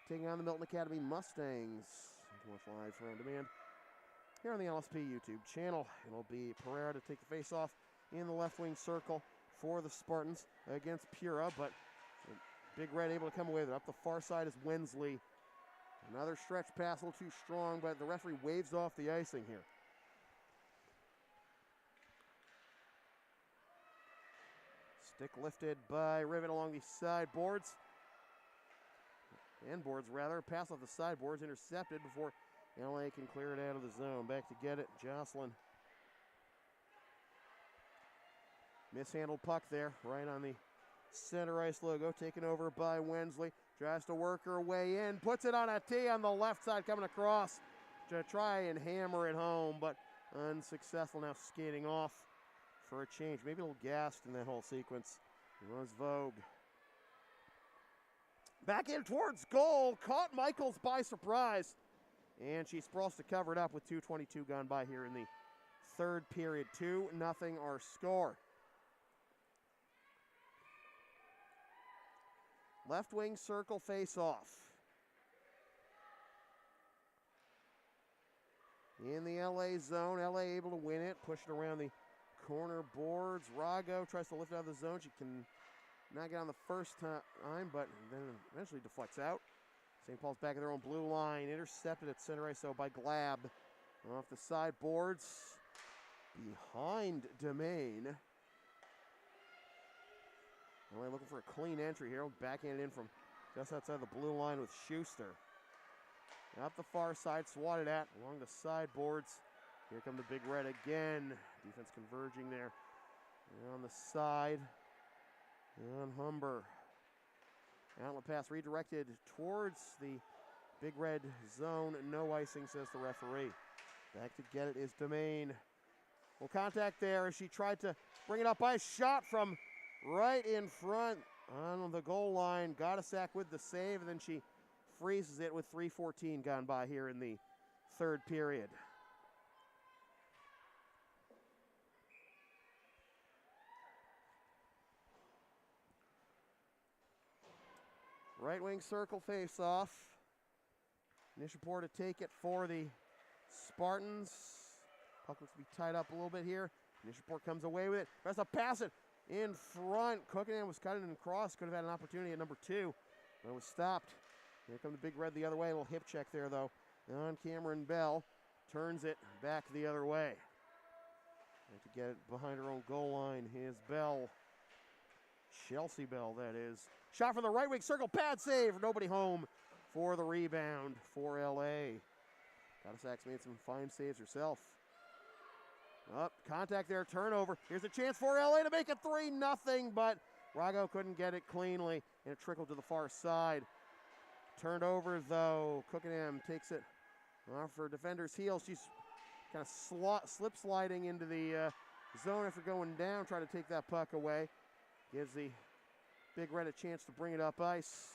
taking on the Milton Academy Mustangs. You can watch live for on demand here on the LSP YouTube channel. It'll be Pereira to take the face-off in the left wing circle for the Spartans against Pura, but Big Red able to come away with it. Up the far side is Wensley. Another stretch pass, a little too strong, but the referee waves off the icing here. Stick lifted by Rivet along the sideboards. End boards, rather. Pass off the sideboards, intercepted before LA can clear it out of the zone. Back to get it, Jocelyn. Mishandled puck there, right on the center ice logo, taken over by Wensley. Tries to work her way in, puts it on a tee on the left side, coming across to try and hammer it home, but unsuccessful. Now skating off for a change. Maybe a little gassed in that whole sequence. It was Vogue. Back in towards goal, caught Michaels by surprise, and she sprawls to cover it up with 2:22 gone by here in the third period. 2-0 our score. Left wing circle face-off. In the LA zone, LA able to win it, push it around the corner boards. Rago tries to lift it out of the zone. She can not get on the first time, but then eventually deflects out. St. Paul's back at their own blue line, intercepted at center ice by Glab. Off the sideboards, behind Domain. Only looking for a clean entry here. Backhand in from just outside the blue line with Schuster. Up the far side, swatted at along the sideboards. Here come the Big Red again. Defense converging there. And on the side, on Humber. Outlet pass redirected towards the Big Red zone. No icing, says the referee. Back to get it is Domain. Well, contact there as she tried to bring it up by a shot from right in front on the goal line. Got a sack with the save, and then she freezes it with 3:14 gone by here in the third period. Right wing circle face off. Nishapur to take it for the Spartans. Puck looks to be tied up a little bit here. Nishapur comes away with it. Tries to pass it in front. Cookingham was cutting it across. Could have had an opportunity at number 2, but it was stopped. Here comes the Big Red the other way. A little hip check there, though, on Cameron Bell. Turns it back the other way. And to get it behind her own goal line is Bell. Chelsea Bell, that is. Shot from the right wing circle. Pad save. Nobody home for the rebound for LA. Gottesak's made some fine saves herself. Up, contact there, turnover. Here's a chance for LA to make it 3-0, but Rago couldn't get it cleanly, and it trickled to the far side. Turned over, though. Cookingham takes it off her defender's heel. She's kind of slip sliding into the zone after going down, trying to take that puck away. Gives the Big Red a chance to bring it up ice.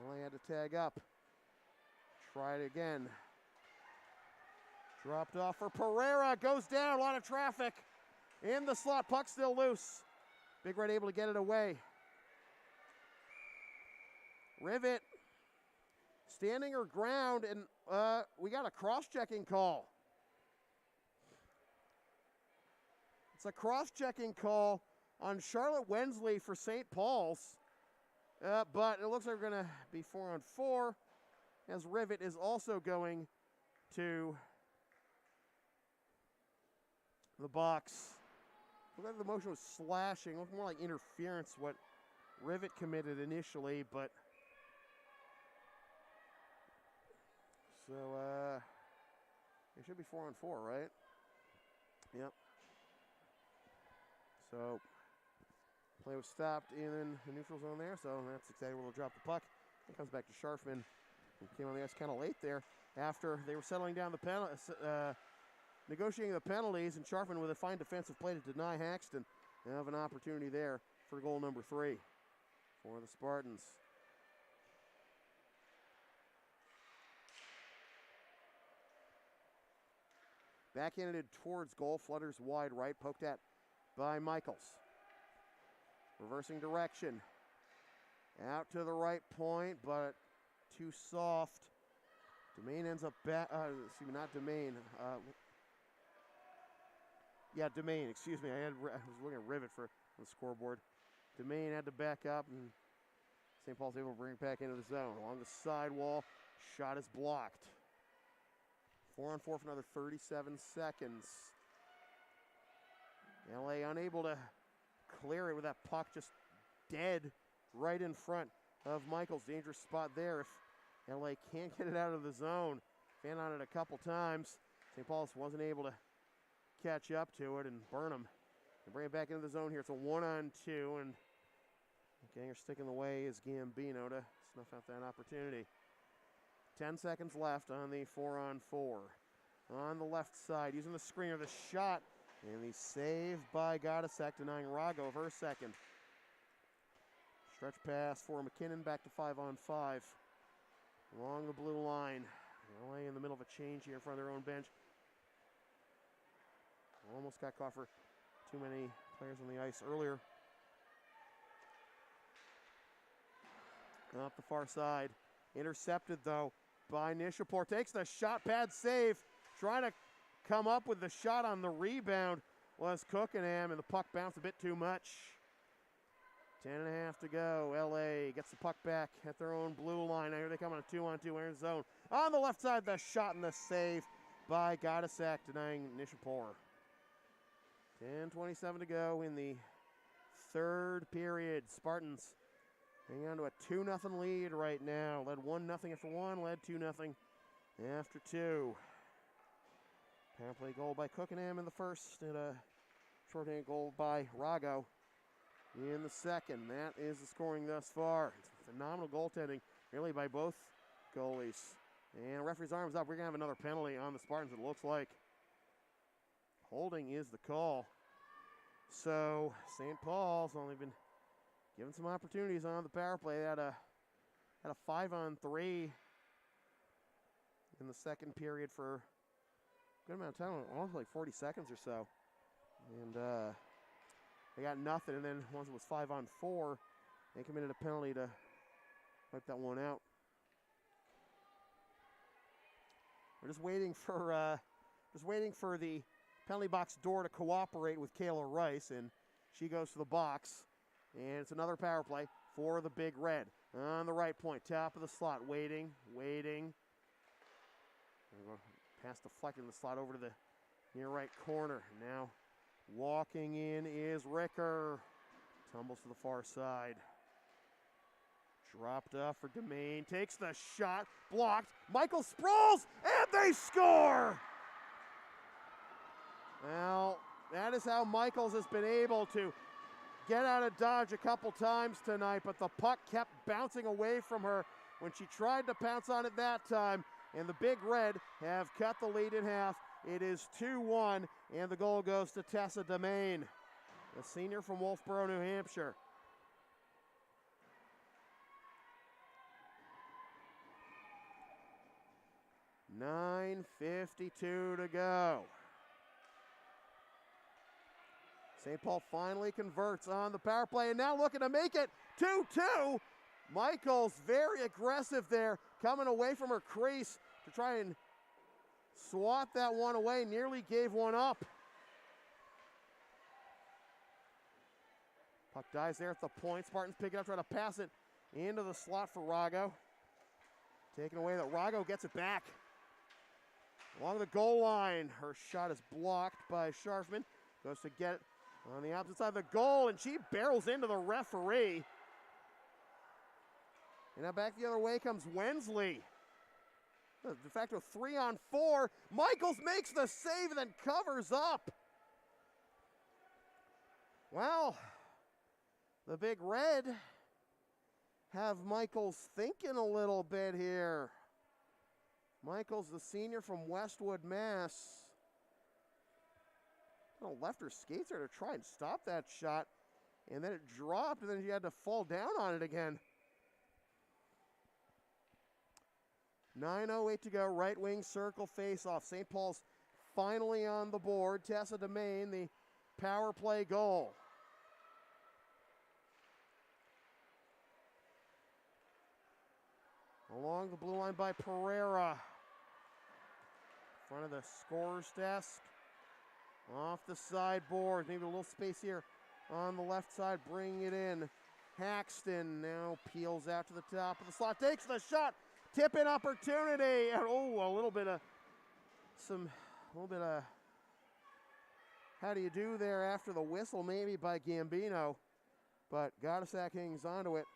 LA had to tag up. Try it again. Dropped off for Pereira. Goes down. A lot of traffic in the slot. Puck still loose. Big Red able to get it away. Rivet standing her ground, and we got a cross-checking call. It's a cross-checking call on Charlotte Wensley for St. Paul's. But it looks like we're going to be 4-on-4, as Rivet is also going to the box. Looked like the motion was slashing. Looked more like interference, what Rivet committed initially, but so it should be 4-on-4, right? Yep. So play was stopped in the neutral zone there, so that's exactly where we'll drop the puck. It comes back to Scharfman, who came on the ice kind of late there after they were settling down the negotiating the penalties, and Scharfman with a fine defensive play to deny Haxton. They have an opportunity there for goal number 3 for the Spartans. Backhanded towards goal, flutters wide right, poked at by Michaels. Reversing direction. Out to the right point, but too soft. Domain ends up back, excuse me, not Domain. Yeah, Domain, excuse me. I was looking at Rivet for the scoreboard. Domain had to back up, and St. Paul's able to bring it back into the zone. Along the sidewall, shot is blocked. 4-on-4 for another 37 seconds. LA unable to clear it with that puck just dead right in front of Michaels. Dangerous spot there if LA can't get it out of the zone. Fan on it a couple times. St. Paul's wasn't able to catch up to it, and Burnham can bring it back into the zone here. It's a 1-on-2, and getting her stick in the way is Gambino to snuff out that opportunity. 10 seconds left on the 4-on-4. On the left side, using the screener, the shot, and the save by Gottesek, denying Rago of her second. Stretch pass for McKinnon, back to 5-on-5. Along the blue line. LA in the middle of a change here in front of their own bench. Almost got caught for too many players on the ice earlier. Up the far side. Intercepted, though, by Nishapur. Takes the shot pad save. Trying to come up with the shot on the rebound was Cookingham, and the puck bounced a bit too much. 10.5 to go. LA gets the puck back at their own blue line. Now here they come on a 2-on-2 air zone. On the left side, the shot and the save by Gottesek, denying Nishapur. 10:27 to go in the third period. Spartans hang on to a 2-0 lead right now. Led 1-0 after 1, led 2-0 after 2. Power play goal by Cookingham in the first, and a shorthanded goal by Rago in the second. That is the scoring thus far. It's phenomenal goaltending, really, by both goalies. And referee's arm's up. We're going to have another penalty on the Spartans, it looks like. Holding is the call. So St. Paul's only been given some opportunities on the power play. They had a 5-on-3 in the second period for a good amount of time, almost like 40 seconds or so. And they got nothing. And then once it was 5-on-4, they committed a penalty to wipe that one out. We're just waiting for the penalty box door to cooperate with Kayla Rice, and she goes to the box. And it's another power play for the Big Red. On the right point, top of the slot, waiting. Pass deflected the slot over to the near right corner. Now walking in is Ricker. Tumbles to the far side. Dropped off for Domain, takes the shot, blocked. Michael sprawls, and they score! Well, that is how Michaels has been able to get out of dodge a couple times tonight, but the puck kept bouncing away from her when she tried to pounce on it that time, and the Big Red have cut the lead in half. It is 2-1, and the goal goes to Tessa Domain, the senior from Wolfboro, New Hampshire. .9:52 to go. St. Paul finally converts on the power play, and now looking to make it 2-2. Michaels very aggressive there, coming away from her crease to try and swat that one away, nearly gave one up. Puck dies there at the point. Spartans pick it up, trying to pass it into the slot for Rago. Taken away, that Rago gets it back. Along the goal line, her shot is blocked by Scharfman. Goes to get it on the opposite side of the goal, and she barrels into the referee. And now back the other way comes Wensley. De facto 3-on-4. Michaels makes the save and then covers up. Well, the Big Red have Michaels thinking a little bit here. Michaels, the senior from Westwood, Mass. Left her skates there to try and stop that shot, and then it dropped, and then she had to fall down on it again. 9:08 to go, right wing circle face-off. St. Paul's finally on the board. Tessa Domain, the power play goal. Along the blue line by Pereira. In front of the scorer's desk. Off the sideboard, maybe a little space here on the left side, bring it in. Haxton now peels out to the top of the slot, takes the shot, tip-in opportunity, and a little bit of how do you do there after the whistle maybe by Gambino, but Gottesek hangs onto it.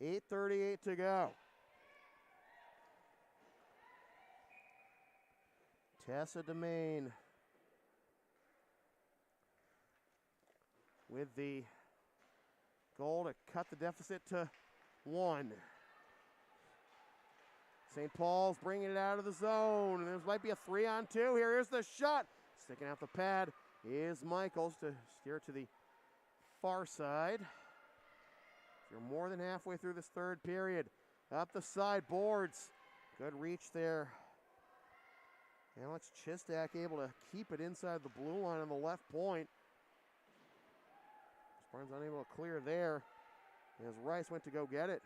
8:38 to go. Tessa Domain with the goal to cut the deficit to 1. St. Paul's bringing it out of the zone. There might be a 3-on-2 here. Here's the shot. Sticking out the pad is Michaels to steer it to the far side. You're more than halfway through this third period. Up the side boards. Good reach there. Alex Chistak able to keep it inside the blue line on the left point. Spartans unable to clear there as Rice went to go get it.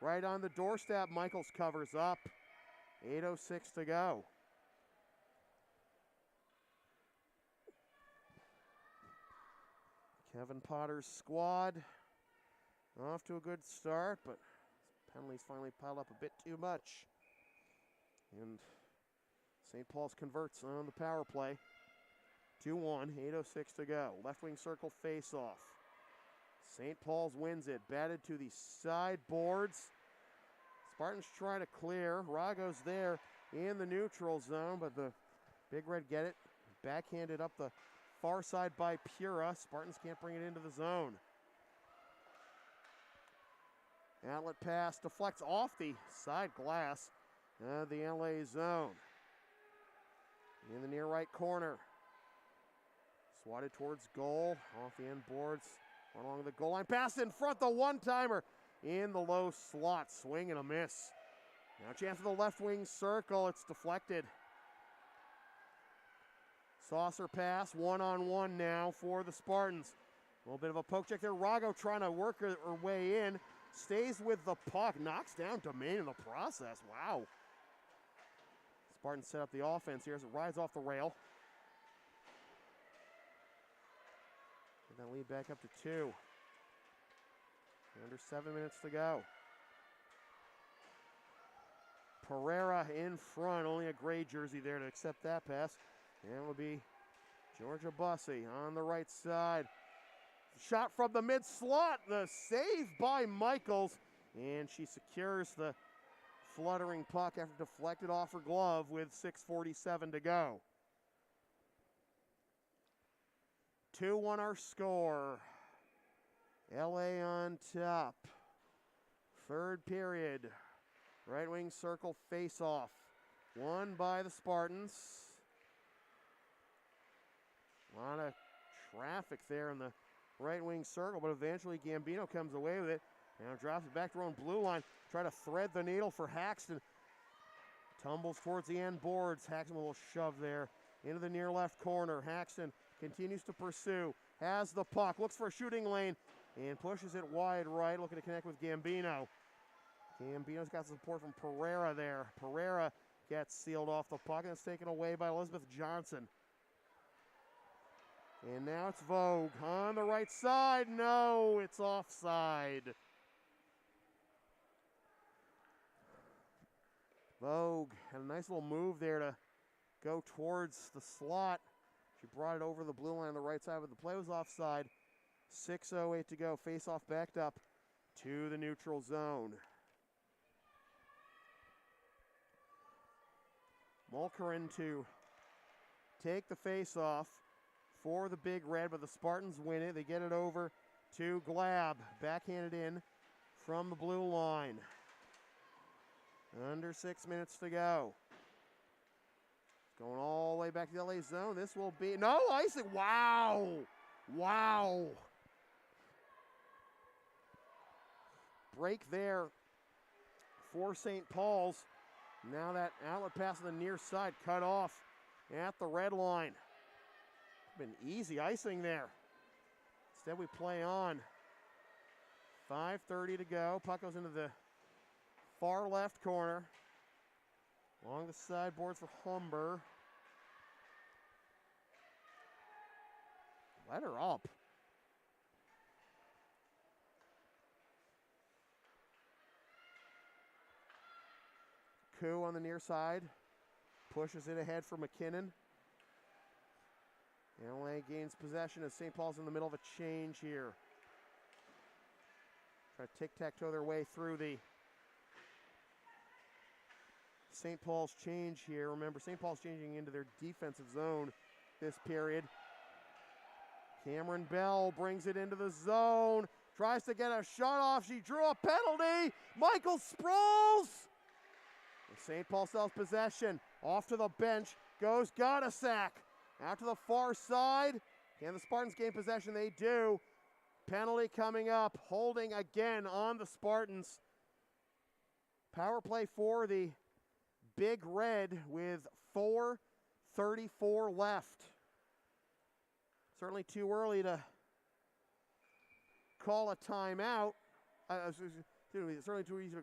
Right on the doorstep, Michaels covers up. 8:06 to go. Kevin Potter's squad off to a good start, but penalties finally piled up a bit too much. And St. Paul's converts on the power play. 2-1, 8:06 to go. Left wing circle face-off. St. Paul's wins it, batted to the sideboards. Spartans try to clear. Rago's there in the neutral zone, but the Big Red get it. Backhanded up the far side by Pura. Spartans can't bring it into the zone. Outlet pass deflects off the side glass of the LA zone. In the near right corner. Swatted towards goal. Off the end boards. Along the goal line. Pass in front. The one-timer in the low slot. Swing and a miss. Now chance for the left wing circle. It's deflected. Saucer pass. One-on-one now for the Spartans. A little bit of a poke check there. Rago trying to work her way in. Stays with the puck. Knocks down Domain in the process. Wow. Spartans set up the offense here as it rides off the rail. Get that lead back up to 2. Under 7 minutes to go. Pereira in front, only a gray jersey there to accept that pass. And it will be Georgia Bussey on the right side. Shot from the mid-slot. The save by Michaels. And she secures the fluttering puck after deflected off her glove with 6:47 to go. 2-1 our score. LA on top. Third period. Right wing circle face-off. Won by the Spartans. A lot of traffic there in the right wing circle, but eventually Gambino comes away with it. Now drops it back to her own blue line. Try to thread the needle for Haxton. Tumbles towards the end boards. Haxton with a little shove there into the near left corner. Haxton continues to pursue. Has the puck. Looks for a shooting lane and pushes it wide right. Looking to connect with Gambino. Gambino's got support from Pereira there. Pereira gets sealed off the puck and it's taken away by Elizabeth Johnson. And now it's Vogue on the right side. No, it's offside. Vogue had a nice little move there to go towards the slot. She brought it over the blue line on the right side, but the play was offside. 6:08 to go. Face-off backed up to the neutral zone. Mulkerin to take the face-off for the Big Red, but the Spartans win it. They get it over to Glab. Backhanded in from the blue line. Under 6 minutes to go. Going all the way back to the LA zone. This will be, no icing. Wow. Wow. Break there for St. Paul's. Now that outlet pass on the near side cut off at the red line. Been easy icing there. Instead we play on. 5:30 to go. Puck goes into the far left corner. Along the sideboards for Humber. Let her up. Koo on the near side. Pushes it ahead for McKinnon. LA gains possession as St. Paul's in the middle of a change here. Try to tic-tac-toe their way through the St. Paul's change here. Remember, St. Paul's changing into their defensive zone this period. Cameron Bell brings it into the zone. Tries to get a shot off. She drew a penalty. Michael Sproles. St. Paul sells possession. Off to the bench goes Gottasack. Out to the far side. Can the Spartans gain possession? They do. Penalty coming up. Holding again on the Spartans. Power play for the Big Red with 4:34 left. Certainly too early to call a timeout. Certainly too easy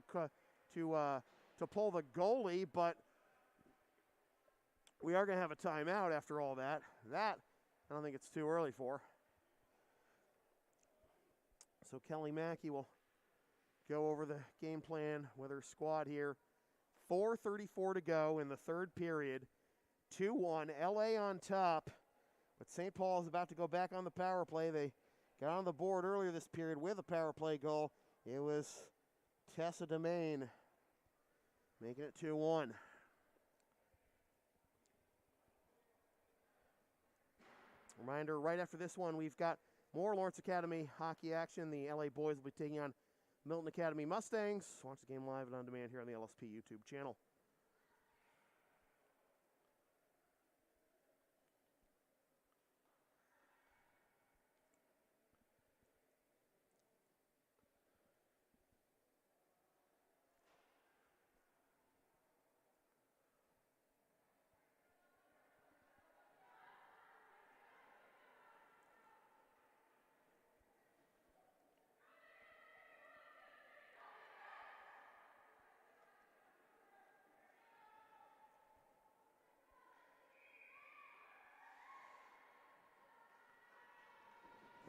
to pull the goalie, but we are going to have a timeout after all that. That, I don't think it's too early for. So Kelly Mackey will go over the game plan with her squad here. 4:34 to go in the third period. 2-1, LA on top. But St. Paul is about to go back on the power play. They got on the board earlier this period with a power play goal. It was Tessa Domain making it 2-1. Reminder, right after this one, we've got more Lawrence Academy hockey action. The LA boys will be taking on Milton Academy Mustangs. Watch the game live and on demand here on the LSP YouTube channel.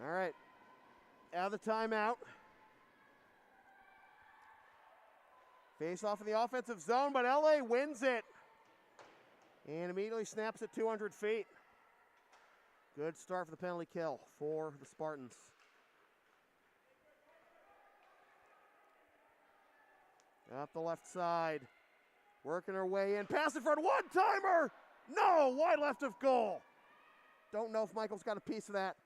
All right, out of the timeout. Face off in the offensive zone, but LA wins it. And immediately snaps at 200 feet. Good start for the penalty kill for the Spartans. Up the left side. Working her way in. Pass in front. One-timer! No! Wide left of goal. Don't know if Michael's got a piece of that,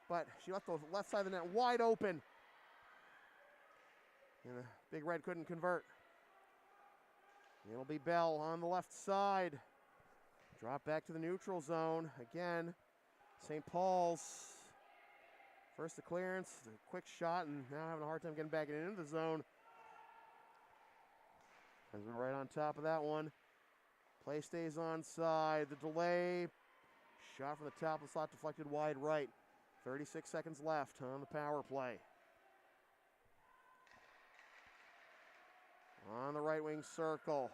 but she left the left side of the net wide open. And the Big Red couldn't convert. It'll be Bell on the left side. Drop back to the neutral zone. Again, St. Paul's. First the clearance, the quick shot, and now having a hard time getting back into the zone. As we're right on top of that one. Play stays onside. The delay. Shot from the top of the slot deflected wide right. 36 seconds left on the power play. On the right wing circle.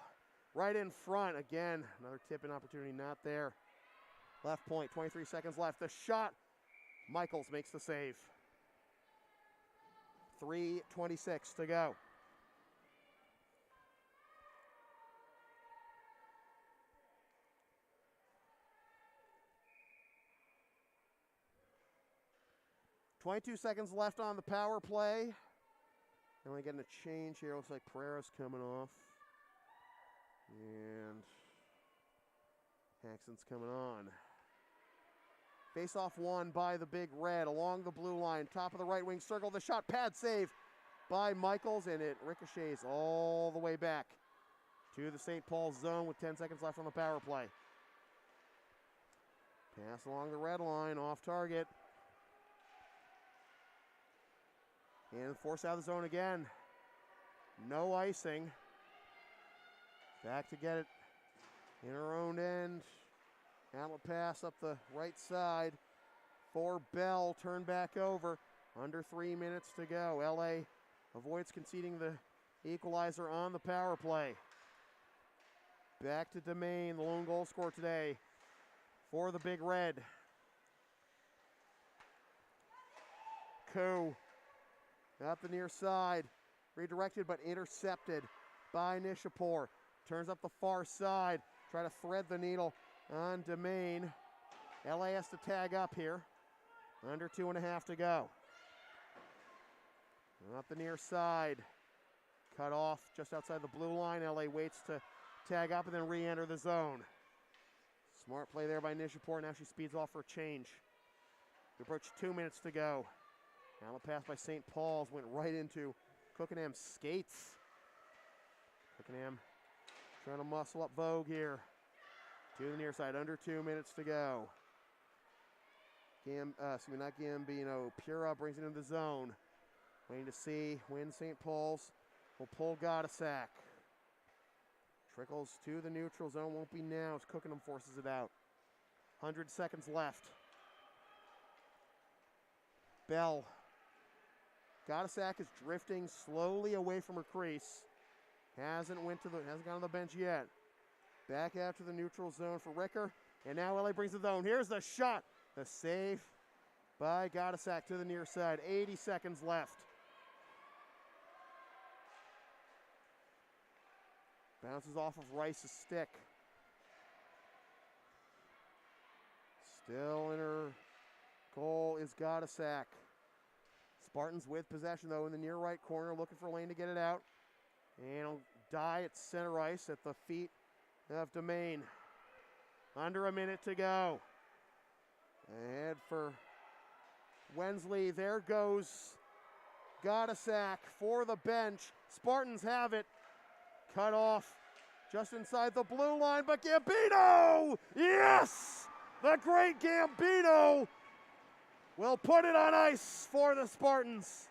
Right in front. Again, another tip-in opportunity not there. Left point, 23 seconds left. The shot. Michaels makes the save. 3:26 to go. .22 seconds left on the power play. Only getting a change here. Looks like Pereira's coming off. And Haxton's coming on. Face-off won by the Big Red along the blue line. Top of the right wing circle. The shot pad save by Michaels, and it ricochets all the way back to the St. Paul zone with 10 seconds left on the power play. Pass along the red line, off target. And force out of the zone again. No icing. Back to get it in her own end. Outlet pass up the right side for Bell. Turn back over. Under 3 minutes to go. LA avoids conceding the equalizer on the power play. Back to Domain, the lone goal scorer today for the Big Red. Koo. Up the near side, redirected but intercepted by Nishapur. Turns up the far side, try to thread the needle on Domain. LA has to tag up here. Under 2.5 to go. Up the near side, cut off just outside the blue line. LA waits to tag up and then re-enter the zone. Smart play there by Nishapur. Now she speeds off for a change. We approach 2 minutes to go. Now a pass by St. Paul's went right into Cookenham's skates. Cookenham trying to muscle up Vogue here. To the near side, under 2 minutes to go. Not Gambino. Pura brings it into the zone. Waiting to see when St. Paul's will pull Gottasack. Trickles to the neutral zone, won't be now as Cookenham forces it out. 100 seconds left. Bell. Gottasack is drifting slowly away from her crease. Hasn't gone on the bench yet. Back out to the neutral zone for Ricker. And now LA brings the zone. Here's the shot. The save by Gottasack to the near side. 80 seconds left. Bounces off of Rice's stick. Still in her goal is Gottasack. Spartans with possession, though, in the near right corner, looking for a lane to get it out. And it'll die at center ice at the feet of Domain. Under a minute to go. Ahead for Wensley. There goes Gottasack for the bench. Spartans have it. Cut off just inside the blue line, but Gambino! Yes! The great Gambino will put it on ice for the Spartans.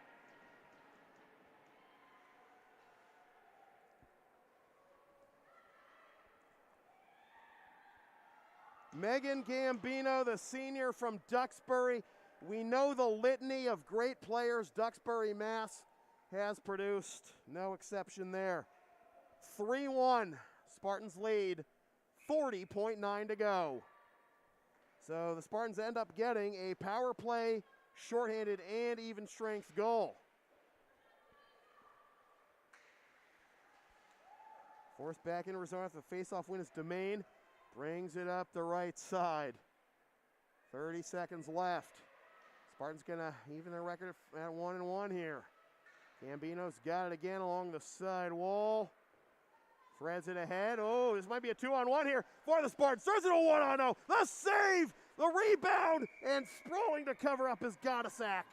Megan Gambino, the senior from Duxbury. We know the litany of great players Duxbury, Mass. has produced. No exception there. 3-1, Spartans lead, 40.9 to go. So the Spartans end up getting a power play, shorthanded, and even strength goal. Forced back into Arizona after the faceoff win is Domain. Brings it up the right side. 30 seconds left. Spartans gonna even their record at 1-1 here. Gambino's got it again along the side wall. Threads it ahead. Oh, this might be a 2-on-1 here for the Spartans. Throws it a 1-on-0. The save, the rebound, and sprawling to cover up is Gottasack.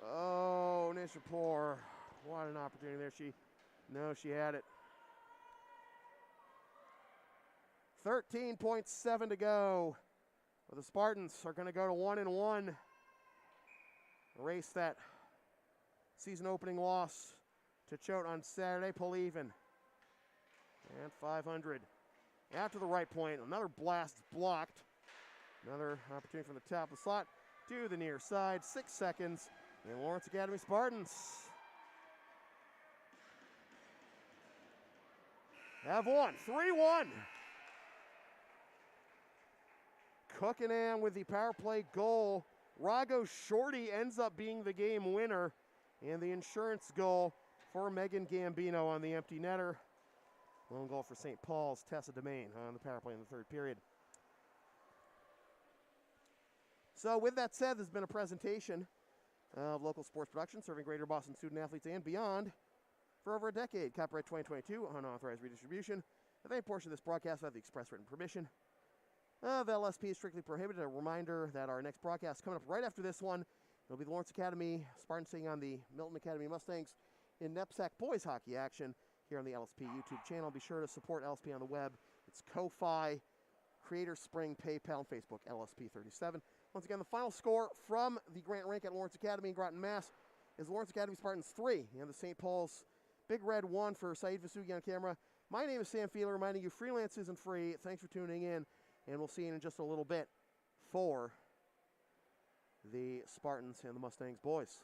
Oh, Nishapur. What an opportunity there. She had it. 13.7 to go. Well, the Spartans are going to go to 1-1. Erase that season opening loss to Choate on Saturday. Pull even. And 500. After the right point, another blast blocked. Another opportunity from the top of the slot to the near side. 6 seconds. And Lawrence Academy Spartans have won 3-1. Cookingham with the power play goal. Rago Shorty ends up being the game winner. And the insurance goal for Megan Gambino on the empty netter. Lone goal for St. Paul's, Tessa Domain on the power play in the third period. So with that said, there's been a presentation of local sports production serving Greater Boston student athletes and beyond for over a decade. Copyright 2022, unauthorized redistribution of any portion of this broadcast without the express written permission of LSP is strictly prohibited. A reminder that our next broadcast coming up right after this one, it'll be the Lawrence Academy Spartans taking on the Milton Academy Mustangs in NEPSAC boys hockey action here on the LSP YouTube channel. Be sure to support LSP on the web. It's Ko-Fi, Creator Spring, PayPal, and Facebook, LSP37. Once again, the final score from the Grant Rink at Lawrence Academy in Groton, Mass. is Lawrence Academy Spartans 3 and the St. Paul's Big Red 1 for Saeed Vasugi on camera. My name is Sam Fiedler, reminding you freelance isn't free. Thanks for tuning in, and we'll see you in just a little bit for the Spartans and the Mustangs boys.